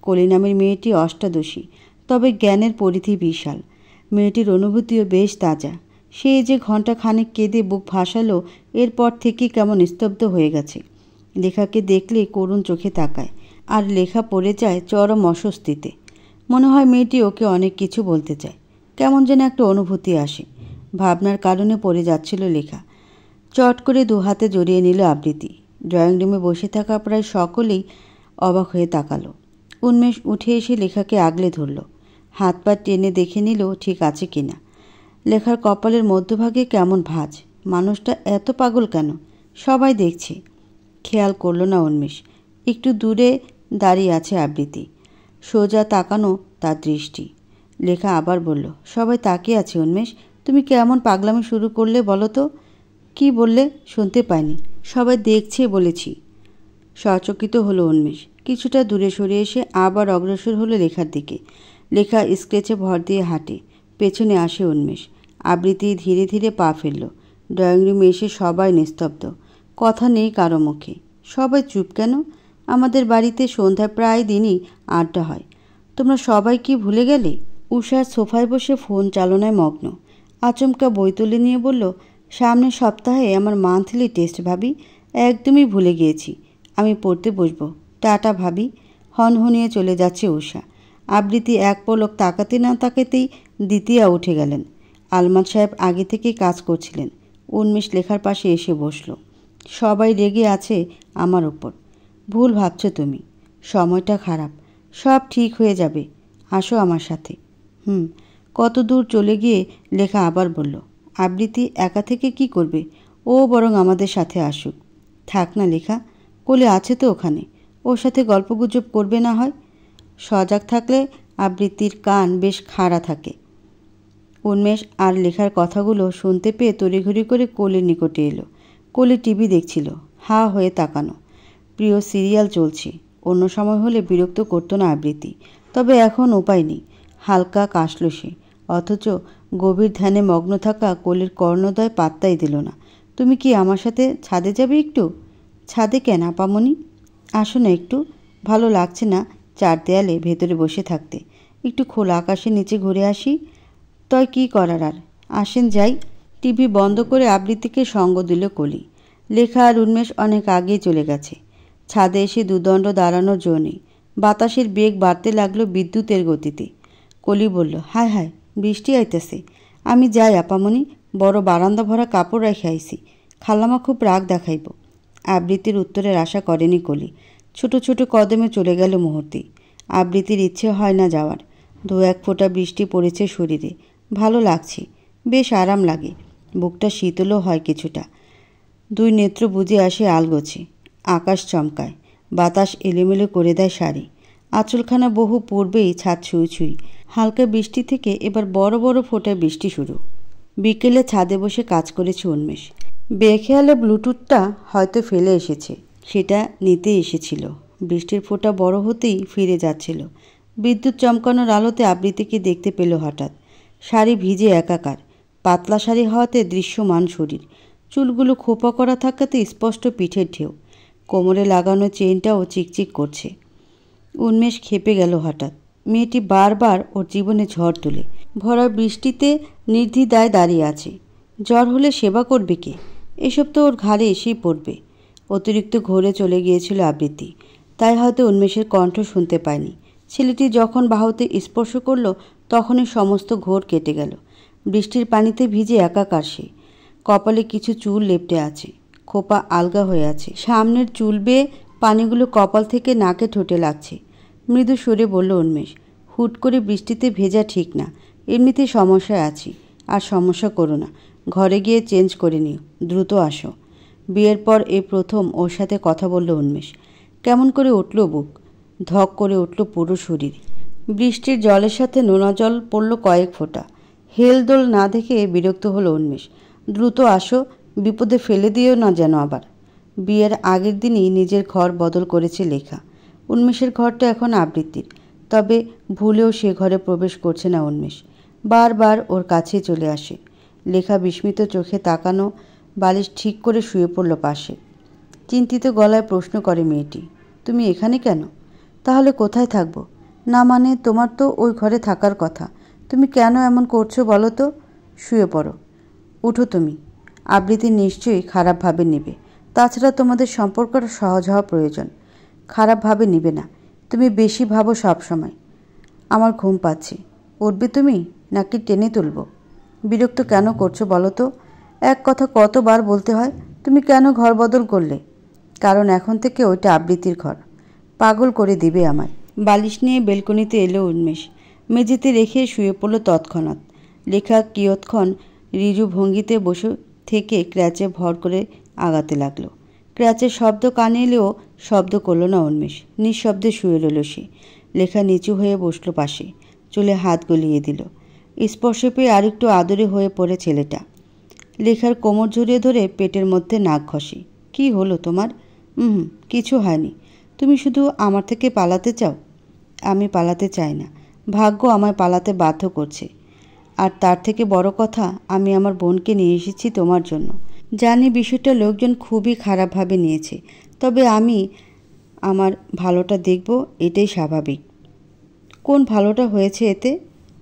কলি নামের মেয়েটি অষ্টাদশী, তবে জ্ঞানের পরিধি বিশাল। মেয়েটির অনুভূতিও বেশ তাজা। সে যে ঘণ্টা খানেক কেঁদে বুক ভাসালো, এরপর থেকে কেমন স্তব্ধ হয়ে গেছে। লেখাকে দেখলে করুণ চোখে তাকায়, আর লেখা পড়ে যায় চরম অস্বস্তিতে। মনে হয় মেয়েটি ওকে অনেক কিছু বলতে চায়। কেমন যেন একটা অনুভূতি আসে। ভাবনার কারণে পড়ে যাচ্ছিল লেখা। চট করে দু হাতে জড়িয়ে নিল আবৃত্তি। ড্রয়িং রুমে বসে থাকা প্রায় সকলেই অবাক হয়ে তাকালো। উন্মেষ উঠে এসে লেখাকে আগলে ধরল। হাত পা টেনে দেখে নিল ঠিক আছে কিনা। লেখার কপালের মধ্যভাগে কেমন ভাঁজ। মানুষটা এত পাগল কেন? সবাই দেখছে। খেয়াল করল না উন্মেষ। একটু দূরে দাঁড়িয়ে আছে আবৃত্তি। সোজা তাকানো তার দৃষ্টি। লেখা আবার বলল, সবাই তাকিয়ে আছে উন্মেষ। তুমি কেমন পাগলামি শুরু করলে বলো তো? কি বললে? শুনতে পাইনি। সবাই দেখছে বলেছি। সচকিত হলো উন্মেষ। কিছুটা দূরে সরে এসে আবার অগ্রসর হলো লেখার দিকে। লেখা স্কেচে ভর দিয়ে হাঁটে। পেছনে আসে উন্মেষ। আবৃত্তি ধীরে ধীরে পা ফেলল। ড্রয়িং রুমে এসে সবাই নিস্তব্ধ। কথা নেই কারো মুখে। সবাই চুপ কেন? আমাদের বাড়িতে সন্ধ্যায় প্রায় দিনই আড্ডা হয়। তোমরা সবাই কি ভুলে গেলে? উষার সোফায় বসে ফোন চালনায় মগ্ন। আচমকা বই তুলে নিয়ে বলল, সামনের সপ্তাহে আমার মান্থলি টেস্ট ভাবি। একদমই ভুলে গিয়েছি। আমি পড়তে বসবো। টাটা ভাবি। হনহনিয়ে চলে যাচ্ছে উষা। আবৃত্তি এক পলক তাকাতে না তাকাতেই দ্বিতীয়া উঠে গেলেন। আলমাদ সাহেব আগে থেকেই কাজ করছিলেন। উন্মেষ লেখার পাশে এসে বসল। সবাই রেগে আছে আমার ওপর। ভুল ভাবছ তুমি। সময়টা খারাপ। সব ঠিক হয়ে যাবে। আসো আমার সাথে। কত দূর চলে গিয়ে লেখা আবার বলল, আবৃত্তি একা থেকে কি করবে? ও বরং আমাদের সাথে আসুক। থাক না লেখা, কোলে আছে তো ওখানে। ওর সাথে গল্পগুজব করবে না হয়। সজাগ থাকলে আবৃত্তির কান বেশ খাড়া থাকে। উন্মেষ আর লেখার কথাগুলো শুনতে পেয়ে তড়িঘড়ি করে কোলের নিকটে এলো। কোলে টিভি দেখছিল, হা হয়ে তাকানো। প্রিয় সিরিয়াল চলছে। অন্য সময় হলে বিরক্ত করতো না আবৃত্তি, তবে এখন উপায় নেই। হালকা কাশল সে, অথচ গভীর ধ্যানে মগ্ন থাকা কোলের কর্ণদয় পাত্তাই দিল না। তুমি কি আমার সাথে ছাদে যাবে একটু? ছাদে কেন আপামনি? আসো না একটু। ভালো লাগছে না চার দেয়ালে ভেতরে বসে থাকতে। একটু খোলা আকাশের নিচে ঘুরে আসি। তয় কি করার আর, আসেন যাই। টিভি বন্ধ করে আবৃত্তিকে সঙ্গ দিল কলি। লেখা আর উন্মেষ অনেক আগেই চলে গেছে। ছাদে এসে দুদণ্ড দাঁড়ানোর জো নেই। বাতাসের বেগ বাড়তে লাগলো বিদ্যুতের গতিতে। কলি বলল, হায় হায়, বৃষ্টি আইতেছে। আমি যাই আপামনি, বড় বারান্দা ভরা কাপড় রেখে আইছি। খালামা খুব রাগ দেখাইব। আবৃত্তির উত্তরের আশা করেনি কলি। ছোট ছোট কদমে চলে গেল মুহূর্তে। আবৃত্তির ইচ্ছে হয় না যাওয়ার। দু এক ফোঁটা বৃষ্টি পড়েছে শরীরে। ভালো লাগছে, বেশ আরাম লাগে। বুকটা শীতলও হয় কিছুটা। দুই নেত্র বুঝে আসে আলগোছে। আকাশ চমকায়। বাতাস এলোমেলো করে দেয় শাড়ি। আঁচলখানা বহু পূর্বেই ছাদ ছুঁই ছুঁই। হালকা বৃষ্টি থেকে এবার বড় বড় ফোঁটায় বৃষ্টি শুরু। বিকেলে ছাদে বসে কাজ করেছে উন্মেষ। বেখেয়ালে ব্লুটুথটা হয়তো ফেলে এসেছে। সেটা নিতে এসেছিল। বৃষ্টির ফোঁটা বড় হতেই ফিরে যাচ্ছিল। বিদ্যুৎ চমকানোর আলোতে আবৃত্তিকে দেখতে পেল হঠাৎ। শাড়ি ভিজে একাকার। পাতলা শাড়ি হওয়াতে দৃশ্যমান শরীর। চুলগুলো খোপা করা থাকাতে স্পষ্ট পিঠের ঢেউ। কোমরে লাগানো চেইনটাও চিকচিক করছে। উন্মেষ খেপে গেল হঠাৎ। মেয়েটি বারবার ওর জীবনে ঝড় তুলে। ভরা বৃষ্টিতে নির্দ্বিধায় দাঁড়িয়ে আছে। জ্বর হলে সেবা করবে কে? এসব তো ওর ঘাড়ে এসেই পড়বে। অতিরিক্ত ঘোরে চলে গিয়েছিল আবৃত্তি, তাই হয়তো উন্মেষের কণ্ঠ শুনতে পায়নি। ছেলেটি যখন বাহুতে স্পর্শ করল তখনই সমস্ত ঘোর কেটে গেল। বৃষ্টির পানিতে ভিজে একাকার সে। কপালে কিছু চুল লেপ্টে আছে। খোপা আলগা হয়ে আছে। সামনের চুল বেয়ে পানিগুলো কপাল থেকে নাকে ঠোঁটে লাগছে। মৃদু সুরে বলল উন্মেষ, হুট করে বৃষ্টিতে ভেজা ঠিক না। এমনিতেই সমস্যায় আছি। আর সমস্যা করো না। ঘরে গিয়ে চেঞ্জ করে নিও। দ্রুত আসো। বিয়ের পর এই প্রথম ওর সাথে কথা বলল উন্মেষ। কেমন করে উঠল বুক। ধক করে উঠল পুরো শরীর। বৃষ্টির জলের সাথে নোনা জল পড়ল কয়েক ফোঁটা। হেলদোল না দেখে বিরক্ত হলো উন্মেষ। দ্রুত আসো, বিপদে ফেলে দিও না যেন আবার। বিয়ের আগের দিনই নিজের ঘর বদল করেছে লেখা। উন্মেষের ঘরটা এখন আবৃত্তির। তবে ভুলেও সে ঘরে প্রবেশ করছে না উন্মেষ। বারবার ওর কাছেই চলে আসে। লেখা বিস্মিত চোখে তাকানো, বালিশ ঠিক করে শুয়ে পড়ল পাশে। চিন্তিত গলায় প্রশ্ন করে মেয়েটি, তুমি এখানে কেন? তাহলে কোথায় থাকবো? না মানে তোমার তো ওই ঘরে থাকার কথা। তুমি কেন এমন করছো বলো তো? শুয়ে পড়ো। উঠো তুমি। আবৃত্তি নিশ্চয়ই খারাপভাবে নেবে। তাছাড়া তোমাদের সম্পর্কটা সহজ হওয়া প্রয়োজন। খারাপভাবে নিবে না। তুমি বেশি ভাবো সব সময়। আমার ঘুম পাচ্ছে। উঠবে তুমি নাকি টেনে তুলব? বিরক্ত কেন করছো বলো তো? এক কথা কতবার বলতে হয়? তুমি কেন ঘর বদল করলে? কারণ এখন থেকে ওইটা আবৃত্তির ঘর। পাগল করে দিবে আমায়। বালিশ নিয়ে বেলকনিতে এলো উন্মেষ। মেঝেতে রেখে শুয়ে পড়ল তৎক্ষণাৎ। লেখা কিয়ৎক্ষণ ঋজু ভঙ্গিতে বসে থেকে ক্র্যাচে ভর করে আগাতে লাগলো। ক্র্যাচের শব্দ কানে এলেও শব্দ করল না উন্মেষ। নিঃশব্দে শুয়ে রইল সে। লেখা নিচু হয়ে বসল পাশে। চুলে হাত গলিয়ে দিল। স্পর্শে পেয়ে আরেকটু আদরে হয়ে পড়ে ছেলেটা। লেখার কোমর জড়িয়ে ধরে পেটের মধ্যে নাক ঘষে। কি হলো তোমার? কিছু হয়নি। তুমি শুধু আমার থেকে পালাতে চাও? আমি পালাতে চাই না। ভাগ্য আমায় পালাতে বাধ্য করছে। আর তার থেকে বড় কথা, আমি আমার বোনকে নিয়ে এসেছি তোমার জন্য। জানি বিষয়টা লোকজন খুবই খারাপভাবে নিয়েছে, তবে আমি আমার ভালোটা দেখব, এটাই স্বাভাবিক। কোন ভালোটা হয়েছে এতে?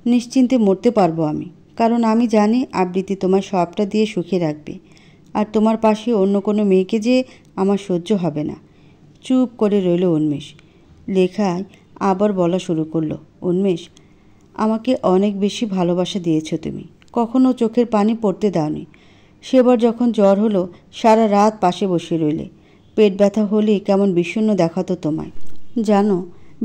নিশ্চিন্তে মরতে পারবো আমি, কারণ আমি জানি আবৃত্তি তোমার সবটা দিয়ে সুখে রাখবে। আর তোমার পাশে অন্য কোনো মেয়েকে যে আমার সহ্য হবে না। চুপ করে রইল উন্মেষ। লেখায় আবার বলা শুরু করলো, উন্মেষ, আমাকে অনেক বেশি ভালোবাসা দিয়েছ তুমি। কখনো চোখের পানি পড়তে দাওনি। সেবার যখন জ্বর হলো সারা রাত পাশে বসে রইলে। পেট ব্যথা হলেই কেমন বিষণ্ণ দেখাতো তোমায়। জানো,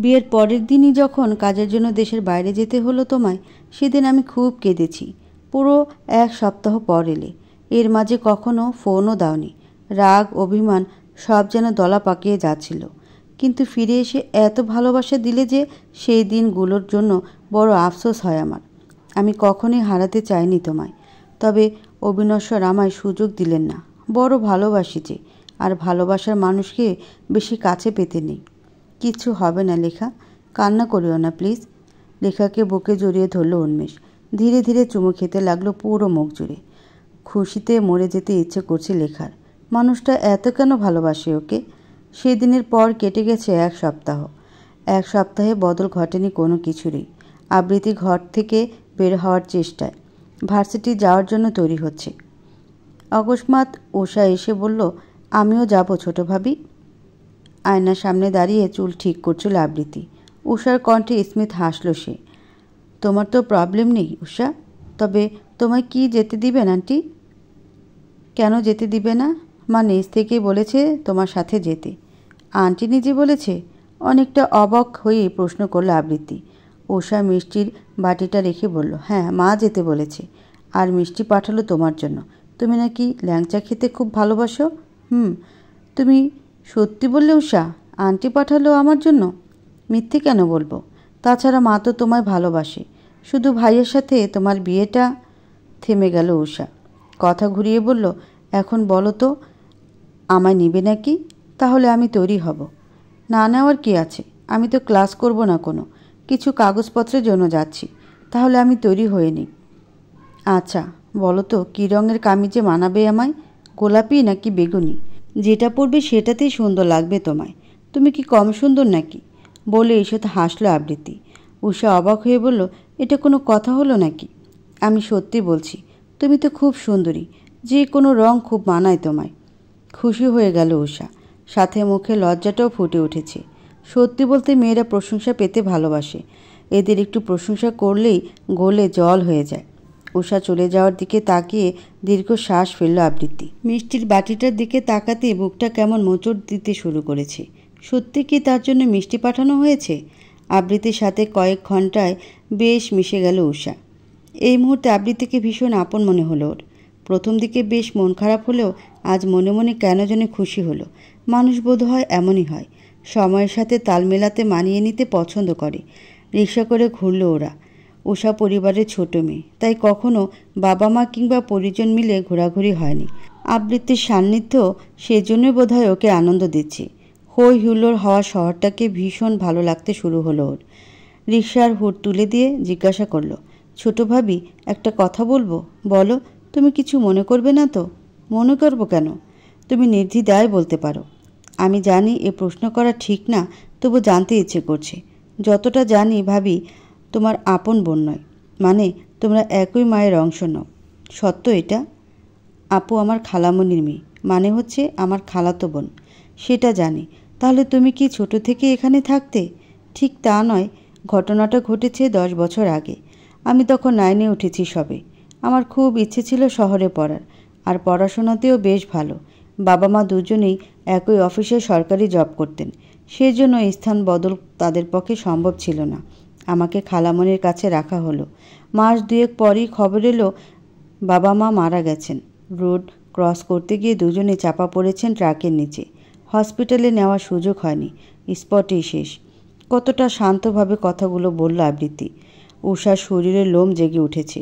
বিয়ের পরের দিনই যখন কাজের জন্য দেশের বাইরে যেতে হলো তোমায়, সেদিন আমি খুব কেঁদেছি। পুরো 1 সপ্তাহ পর এলে। এর মাঝে কখনো ফোনও দাওনি। রাগ অভিমান সব যেন দলা পাকিয়ে যাচ্ছিল। কিন্তু ফিরে এসে এত ভালোবাসা দিলে যে সেই দিনগুলোর জন্য বড় আফসোস হয় আমার। আমি কখনোই হারাতে চাইনি তোমায়। তবে অবিনশ্বর আমায় সুযোগ দিলেন না। বড় ভালোবাসি যে, আর ভালোবাসার মানুষকে বেশি কাছে পেতে নেই। কিচ্ছু হবে না লেখা, কান্না করিও না প্লিজ। লেখাকে বুকে জড়িয়ে ধরল উন্মেষ। ধীরে ধীরে চুমু খেতে লাগলো পুরো মুখ জুড়ে। খুশিতে মরে যেতে ইচ্ছে করছে লেখার। মানুষটা এত কেন ভালোবাসে ওকে? সেদিনের পর কেটে গেছে 1 সপ্তাহ। 1 সপ্তাহে বদল ঘটেনি কোনো কিছুরই। আবৃত্তি ঘর থেকে বের হওয়ার চেষ্টায়, ভার্সিটি যাওয়ার জন্য তৈরি হচ্ছে। অকস্মাৎ উষা এসে বলল, আমিও যাব ছোট ভাবি। আয়নার সামনে দাঁড়িয়ে চুল ঠিক করছিল আবৃত্তি। উষার কণ্ঠে স্মিত হাসল সে। তোমার তো প্রবলেম নেই উষা, তবে তোমায় কি যেতে দিবেন আন্টি? কেন যেতে দিবে না? মা নিজ থেকেই বলেছে তোমার সাথে যেতে। আন্টি নিজে বলেছে? অনেকটা অবাক হয়ে প্রশ্ন করল আবৃত্তি। উষা মিষ্টির বাটিটা রেখে বলল, হ্যাঁ, মা যেতে বলেছে। আর মিষ্টি পাঠালো তোমার জন্য। তুমি নাকি ল্যাংচা খেতে খুব ভালোবাসো। তুমি সত্যি বললে উষা? আন্টি পাঠালো আমার জন্য? মিথ্যে কেন বলবো? তাছাড়া মা তো তোমায় ভালোবাসে। শুধু ভাইয়ের সাথে তোমার বিয়েটা। থেমে গেল উষা। কথা ঘুরিয়ে বলল, এখন বলো তো, আমায় নিবে নাকি? তাহলে আমি তৈরি হব। না নেওয়ার কি আছে? আমি তো ক্লাস করব না কোনো, কিছু কাগজপত্রের জন্য যাচ্ছি। তাহলে আমি তৈরি হয়ে নিই। আচ্ছা বলো তো, কী রঙের কামিজে মানাবে আমায়? গোলাপি নাকি বেগুনি? যেটা পরবে সেটাতেই সুন্দর লাগবে তোমায়। তুমি কি কম সুন্দর নাকি? বলে ঈষৎ হাসল আবৃত্তি। উষা অবাক হয়ে বলল, এটা কোনো কথা হলো নাকি? আমি সত্যি বলছি, তুমি তো খুব সুন্দরী। যে কোনো রং খুব মানায় তোমায়। খুশি হয়ে গেল উষা। সাথে মুখে লজ্জাটাও ফুটে উঠেছে। সত্যি বলতে মেয়েরা প্রশংসা পেতে ভালোবাসে। এদের একটু প্রশংসা করলেই গলে জল হয়ে যায়। উষা চলে যাওয়ার দিকে তাকিয়ে দীর্ঘ শ্বাস ফেলল আবৃত্তি। মিষ্টির বাটিটার দিকে তাকাতে বুকটা কেমন মোচড় দিতে শুরু করেছে। সত্যি কি তার জন্য মিষ্টি পাঠানো হয়েছে? আবৃত্তির সাথে কয়েক ঘন্টায় বেশ মিশে গেল উষা। এই মুহূর্তে আবৃত্তিকে ভীষণ আপন মনে হলো ওর। প্রথম দিকে বেশ মন খারাপ হলেও আজ মনে মনে কেন যেন খুশি হলো। মানুষ বোধ হয় এমনই হয়, সময়ের সাথে তাল মেলাতে মানিয়ে নিতে পছন্দ করে। রিক্সা করে ঘুরল ওরা। উষা পরিবারের ছোট মেয়ে, তাই কখনো বাবা মা কিংবা পরিজন মিলে ঘোরাঘুরি হয়নি। আবৃত্তির সান্নিধ্য সেজন্যই বোধহয় ওকে আনন্দ দিচ্ছে। হই হুল্লোড় হওয়া শহরটাকে ভীষণ ভালো লাগতে শুরু হলো ওর। রিক্সার হুড তুলে দিয়ে জিজ্ঞাসা করলো, ছোট ভাবি, একটা কথা বলবো? বলো। তুমি কিছু মনে করবে না তো? মনে করবো কেন? তুমি নির্দ্বিধায় বলতে পারো। আমি জানি এ প্রশ্ন করা ঠিক না, তবু জানতে ইচ্ছে করছে। যতটা জানি ভাবি, তোমার আপন বোন নয়, মানে তোমরা একই মায়ের অংশ নও। সত্য এটা? আপু আমার খালামণির মেয়ে, মানে হচ্ছে আমার খালাতো বোন। সেটা জানি। তাহলে তুমি কি ছোট থেকে এখানে থাকতে? ঠিক তা নয়, ঘটনাটা ঘটেছে 10 বছর আগে। আমি তখন 9-এ উঠেছি সবে। আমার খুব ইচ্ছে ছিল শহরে পড়ার, আর পড়াশোনাতেও বেশ ভালো। বাবা মা দুজনেই একই অফিসে সরকারি জব করতেন, সেজন্য স্থান বদল তাদের পক্ষে সম্ভব ছিল না। আমাকে খালামণির কাছে রাখা হলো। মাস 2 পরই খবর এলো বাবা মা মারা গেছেন। রোড ক্রস করতে গিয়ে দুজনে চাপা পড়েছেন ট্রাকের নিচে। হসপিটালে নেওয়ার সুযোগ হয়নি, স্পটেই শেষ। কতটা শান্তভাবে কথাগুলো বলল আবৃত্তি। উষার শরীরে লোম জেগে উঠেছে,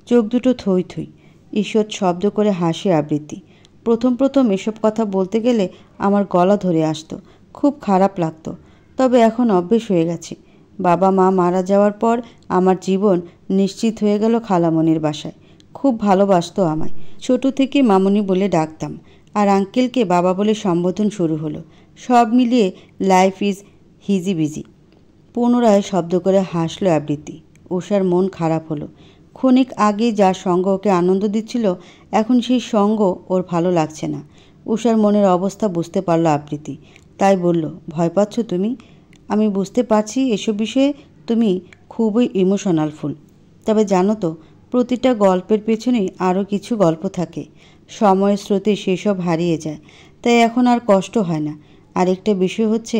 চোখ দুটো থই থই। ঈষৎ শব্দ করে হাসে আবৃত্তি। প্রথম এসব কথা বলতে গেলে আমার গলা ধরে আসতো, খুব খারাপ লাগতো। তবে এখন অভ্যেস হয়ে গেছে। বাবা মা মারা যাওয়ার পর আমার জীবন নিশ্চিত হয়ে গেল খালামণির বাসায়। খুব ভালোবাসতো আমায়। ছোট থেকে মামুনি বলে ডাকতাম, আর আঙ্কেলকে বাবা বলে সম্বোধন শুরু হলো। সব মিলিয়ে লাইফ ইজ হিজিবিজি। পুনরায় শব্দ করে হাসল আবৃত্তি। উষার মন খারাপ হলো। ক্ষণিক আগে যার সঙ্গ ওকে আনন্দ দিচ্ছিল, এখন সেই সঙ্গ ওর ভালো লাগছে না। উষার মনের অবস্থা বুঝতে পারল আবৃত্তি, তাই বলল, ভয় পাচ্ছ তুমি? আমি বুঝতে পারছি এসব বিষয়ে তুমি খুবই ইমোশনাল ফুল। তবে জানো তো, প্রতিটা গল্পের পেছনেই আরও কিছু গল্প থাকে। সময়ের স্রোতে সেসব হারিয়ে যায়, তাই এখন আর কষ্ট হয় না। আরেকটা বিষয় হচ্ছে,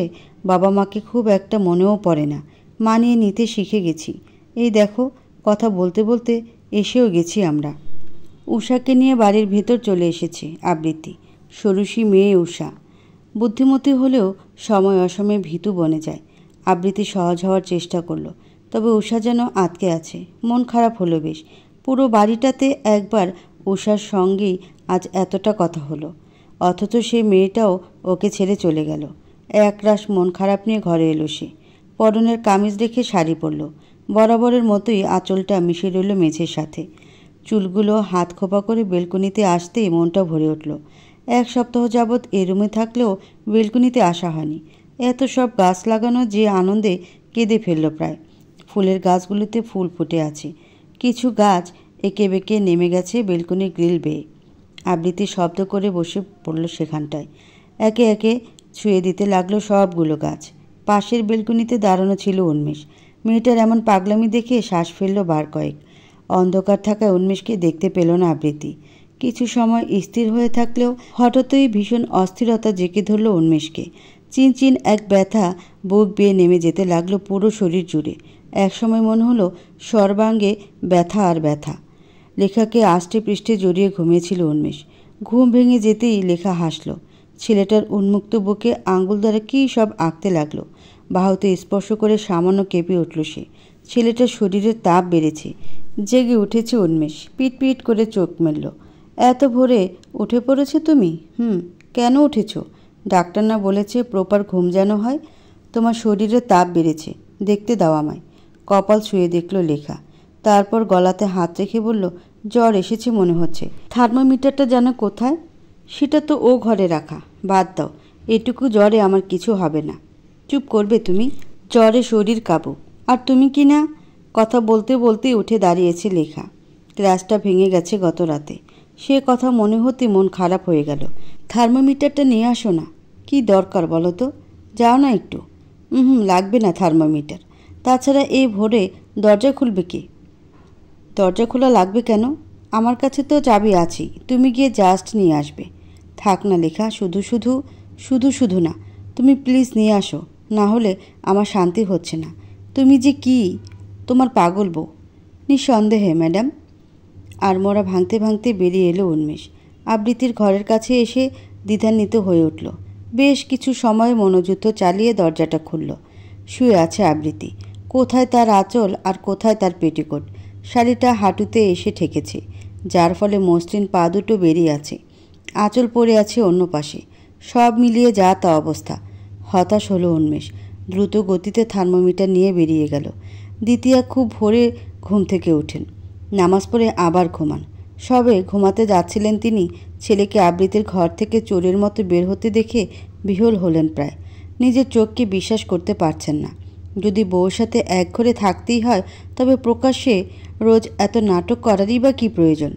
বাবা মাকে খুব একটা মনেও পড়ে না। মানিয়ে নিতে শিখে গেছি। এই দেখো, কথা বলতে বলতে এসেও গেছি আমরা। উষাকে নিয়ে বাড়ির ভেতর চলে এসেছে আবৃত্তি। ষোড়শী মেয়ে উষা। বুদ্ধিমতী হলেও সময় অসময়ে ভীতু বনে যায়। আবৃত্তি সহজ হওয়ার চেষ্টা করলো, তবে উষা যেন আটকে আছে। মন খারাপ হলো বেশ। পুরো বাড়িটাতে একবার উষার সঙ্গেই আজ এতটা কথা হলো, অথচ সেই মেয়েটাও ওকে ছেড়ে চলে গেল। একরাশ মন খারাপ নিয়ে ঘরে এলো সে। পরনের কামিজ রেখে শাড়ি পরল। বরাবরের মতোই আঁচলটা মিশে রইল মেঝের সাথে। চুলগুলো হাত খোপা করে বেলকনিতে আসতেই মনটা ভরে উঠল। 1 সপ্তাহ যাবৎ এ রুমে থাকলেও বেলকনিতে আসা হয়নি। এত সব গাছ লাগানো যে আনন্দে কেঁদে ফেলল প্রায়। ফুলের গাছগুলিতে ফুল ফুটে আছে, কিছু গাছ এঁকে বেঁকে নেমে গেছে বেলকনির গ্রিল বেয়ে। আবৃত্তি শব্দ করে বসে পড়ল সেখানটায়। একে একে ছুঁয়ে দিতে লাগলো সবগুলো গাছ। পাশের বেলকনিতে দাঁড়ানো ছিল উন্মেষ। মেয়েটার এমন পাগলামি দেখে শ্বাস ফেলল বার কয়েক। অন্ধকার থাকায় উন্মেষকে দেখতে পেল না আবৃত্তি। কিছু সময় স্থির হয়ে থাকলেও হঠাৎই ভীষণ অস্থিরতা জেঁকে ধরল উন্মেষকে। চিনচিন এক ব্যথা বুক বেয়ে নেমে যেতে লাগলো পুরো শরীর জুড়ে। একসময় মনে হলো সর্বাঙ্গে ব্যথা আর ব্যথা। লেখাকে আষ্টে পৃষ্ঠে জড়িয়ে ঘুমিয়েছিল উন্মেষ। ঘুম ভেঙে যেতেই লেখা হাসল। ছেলেটার উন্মুক্ত বুকে আঙ্গুল দ্বারা কী সব আঁকতে লাগলো। বাহুতে স্পর্শ করে সামান্য কেঁপে উঠল সে। ছেলেটার শরীরের তাপ বেড়েছে। জেগে উঠেছে উন্মেষ। পিট করে চোখ মেলল। এত ভোরে উঠে পড়েছো তুমি? কেন উঠেছ? ডাক্তার না বলেছে প্রপার ঘুম যেন হয়? তোমার শরীরে তাপ বেড়েছে, দেখতে দাও আমায়। কপাল ছুঁয়ে দেখল লেখা। তারপর গলাতে হাত রেখে বলল, জ্বর এসেছে মনে হচ্ছে। থার্মোমিটারটা যেন কোথায়? সেটা তো ও ঘরে রাখা। বাদ দাও, এটুকু জ্বরে আমার কিছু হবে না। চুপ করবে তুমি? জ্বরে শরীর কাবু। আর তুমি কি না? কথা বলতে বলতেই উঠে দাঁড়িয়েছে লেখা। গ্লাসটা ভেঙে গেছে গত রাতে। সে কথা মনে হতে মন খারাপ হয়ে গেল। থার্মোমিটারটা নিয়ে আসো না। কি দরকার বলো তো? যাও না একটু। লাগবে না থার্মোমিটার। তাছাড়া এই ভোরে দরজা খুলবে কে? দরজা খোলা লাগবে কেন? আমার কাছে তো চাবি আছেই, তুমি গিয়ে জাস্ট নিয়ে আসবে। থাক না লেখা, শুধু না, তুমি প্লিজ নিয়ে আসো, না হলে আমার শান্তি হচ্ছে না। তুমি যে কি, তোমার পাগল বউ। নিঃসন্দেহে ম্যাডাম। আড়মোড়া ভাঙতে ভাঙতে বেরিয়ে এলো উন্মেষ। আবৃত্তির ঘরের কাছে এসে দ্বিধান্বিত হয়ে উঠল। বেশ কিছু সময় মনোযুদ্ধ চালিয়ে দরজাটা খুলল। শুয়ে আছে আবৃত্তি। কোথায় তার আঁচল আর কোথায় তার পেটিকোট। শাড়িটা হাঁটুতে এসে ঠেকেছে, যার ফলে মসৃণ পা দুটো বেরিয়ে আছে। আঁচল পড়ে আছে অন্য পাশে। সব মিলিয়ে যা তা অবস্থা। হতাশ হলো উন্মেষ। দ্রুত গতিতে থার্মোমিটার নিয়ে বেরিয়ে গেল। দ্বিতীয়া খুব ভোরে ঘুম থেকে ওঠেন, নামাজ পড়ে আবার ঘুমান। সবে ঘুমাতে যাচ্ছিলেন তিনি, ছেলেকে আবৃত্তির ঘর থেকে চোরের মতো বের হতে দেখে বিহ্বল হলেন প্রায়। নিজের চোখকে বিশ্বাস করতে পারছেন না। যদি বউর সাথে এক ঘরে থাকতেই হয়, তবে প্রকাশ্যে রোজ এত নাটক করারই বা কী প্রয়োজন?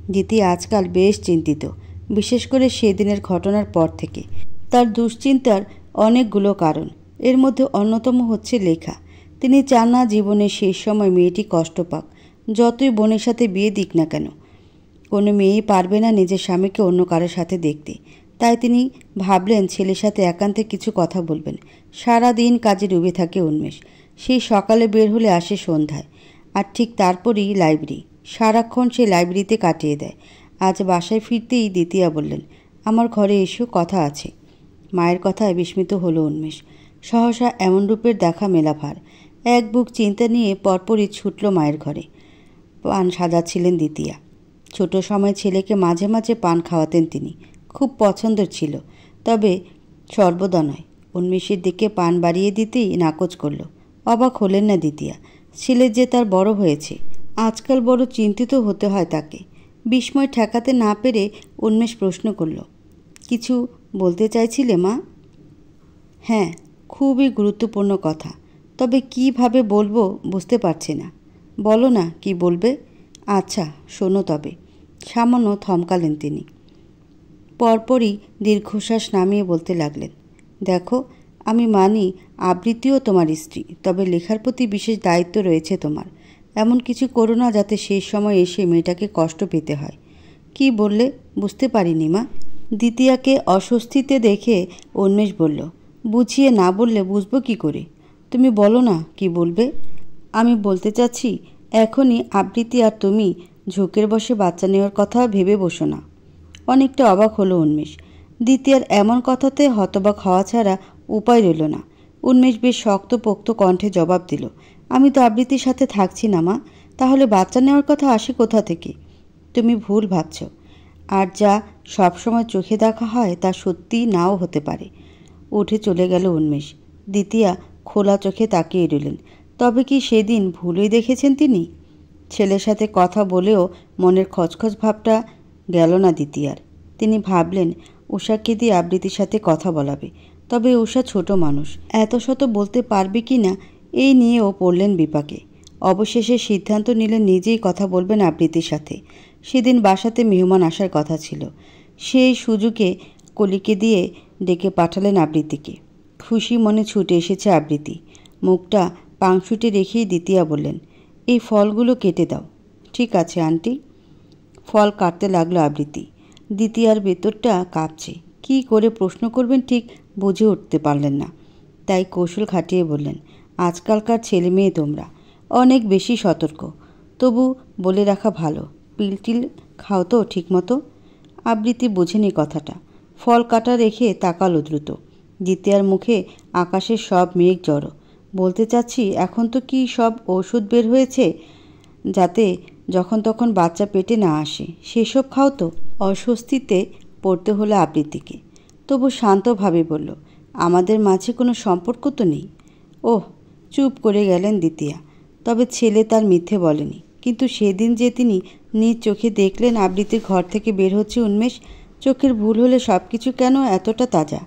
দিতি আজকাল বেশ চিন্তিত, বিশেষ করে সেদিনের ঘটনার পর থেকে। তার দুশ্চিন্তার অনেকগুলো কারণ, এর মধ্যে অন্যতম হচ্ছে লেখা। তিনি চান না জীবনের শেষ সময় মেয়েটি কষ্ট পাক, যতই বোনের সাথে বিয়ে দিক না কেন। কোনো মেয়েই পারবে না নিজের স্বামীকে অন্য কারোর সাথে দেখতে। তাই তিনি ভাবলেন ছেলের সাথে একান্তে কিছু কথা বলবেন। সারা দিন কাজে ডুবে থাকে উন্মেষ। সেই সকালে বের হলে আসে সন্ধ্যায়, আর ঠিক তারপরই লাইব্রেরি। সারাক্ষণ সে লাইব্রেরিতে কাটিয়ে দেয়। আজ বাসায় ফিরতেই দ্বিতীয়া বললেন, আমার ঘরে এসো, কথা আছে। মায়ের কথায় বিস্মিত হলো উন্মেষ। সহসা এমন রূপের দেখা মেলা ভার। এক বুক চিন্তা নিয়ে পরপরই ছুটল মায়ের ঘরে। পান সাজাচ্ছিলেন দ্বিতীয়া। ছোট সময় ছেলেকে মাঝে মাঝে পান খাওয়াতেন তিনি, খুব পছন্দের ছিল, তবে সর্বদা নয়। উন্মেষের দিকে পান বাড়িয়ে দিতেই নাকচ করল। অবাক হলেন না দ্বিতীয়া। ছেলে যে তার বড় হয়েছে, আজকাল বড় চিন্তিত হতে হয় তাকে। বিস্ময় ঠেকাতে না পেরে উন্মেষ প্রশ্ন করল, কিছু বলতে চাইছিলে মা? হ্যাঁ, খুবই গুরুত্বপূর্ণ কথা, তবে কিভাবে বলবো বুঝতে পারছি না। বলো না কি বলবে। আচ্ছা শোনো তবে। সামান্য থমকালেন তিনি। পরপরই দীর্ঘশ্বাস নামিয়ে বলতে লাগলেন, দেখো, আমি মানি আবৃত্তিও তোমার স্ত্রী, তবে লেখার প্রতি বিশেষ দায়িত্ব রয়েছে তোমার। এমন কিছু করো না যাতে শেষ সময় এসে মেয়েটাকে কষ্ট পেতে হয়। কি বললে বুঝতে পারিনি মা। দ্বিতীয়াকে অস্বস্তিতে দেখে উন্মেষ বলল, বুঝিয়ে না বললে বুঝবো কি করে? তুমি বলো না কি বলবে। আমি বলতে চাচ্ছি, এখনই আবৃত্তি আর তুমি ঝোঁকের বসে বাচ্চা নেওয়ার কথা ভেবে বসো না। অনেকটা অবাক হলো উন্মেষ। দ্বিতীয়ার এমন কথাতে হতবাক হওয়া ছাড়া উপায় রইল না। উন্মেষ বেশ শক্তপোক্ত কণ্ঠে জবাব দিল, আমি তো আবৃত্তির সাথে থাকছি না মা, তাহলে বাচ্চা নেওয়ার কথা আসে কোথা থেকে? তুমি ভুল ভাবছ। আর যা সবসময় চোখে দেখা হয় তা সত্যিই নাও হতে পারে। উঠে চলে গেল উন্মেষ। দ্বিতীয়া খোলা চোখে তাকিয়ে রইলেন। তবে কি সেদিন ভুলই দেখেছেন তিনি? ছেলের সাথে কথা বলেও মনের খচখচ ভাবটা গেল না দ্বিতীয়ার। তিনি ভাবলেন উষাকে দিয়ে আবৃত্তির সাথে কথা বলাবে, তবে উষা ছোট মানুষ, এত শত বলতে পারবে কি না এই নিয়েও পড়লেন বিপাকে। অবশেষে সিদ্ধান্ত নিলেন নিজেই কথা বলবেন আবৃত্তির সাথে। সেদিন বাসাতে মেহমান আসার কথা ছিল, সেই সুযোগে কলিকে দিয়ে ডেকে পাঠালেন আবৃত্তিকে। খুশি মনে ছুটে এসেছে আবৃত্তি। মুখটা পাংশুটে রেখেই দ্বিতীয়া বললেন, এই ফলগুলো কেটে দাও। ঠিক আছে আন্টি। ফল কাটতে লাগলো আবৃত্তি। দ্বিতীয়ার ভেতরটা কাঁপছে। কি করে প্রশ্ন করবেন ঠিক বুঝে উঠতে পারলেন না। তাই কৌশল খাটিয়ে বললেন, আজকালকার ছেলে মেয়ে তোমরা অনেক বেশি সতর্ক, তবু বলে রাখা ভালো, পিল টিল খাও তো ঠিক মতো? আবৃত্তি বোঝেনি কথাটা। ফল কাটা রেখে তাকালো দ্রুত। দ্বিতীয়ার মুখে আকাশের সব মেঘ জড়ো। বলতে চাচ্ছি, এখন তো কি সব ওষুধ বের হয়েছে যাতে যখন তখন বাচ্চা পেটে না আসে, সেসব খাও তো? অস্বস্তিতে পড়তে হলো আবৃত্তিকে। তবু শান্তভাবে বলল, আমাদের মাঝে কোনো সম্পর্ক তো নেই। ওহ, চুপ করে গেলেন দ্বিতীয়া। তবে ছেলে তার মিথ্যে বলেনি। কিন্তু সেদিন যে তিনি নিজ চোখে দেখলেন আবৃত্তির ঘর থেকে বের হচ্ছে উন্মেষ, চোখের ভুল হলে সব কিছু কেন এতটা তাজা?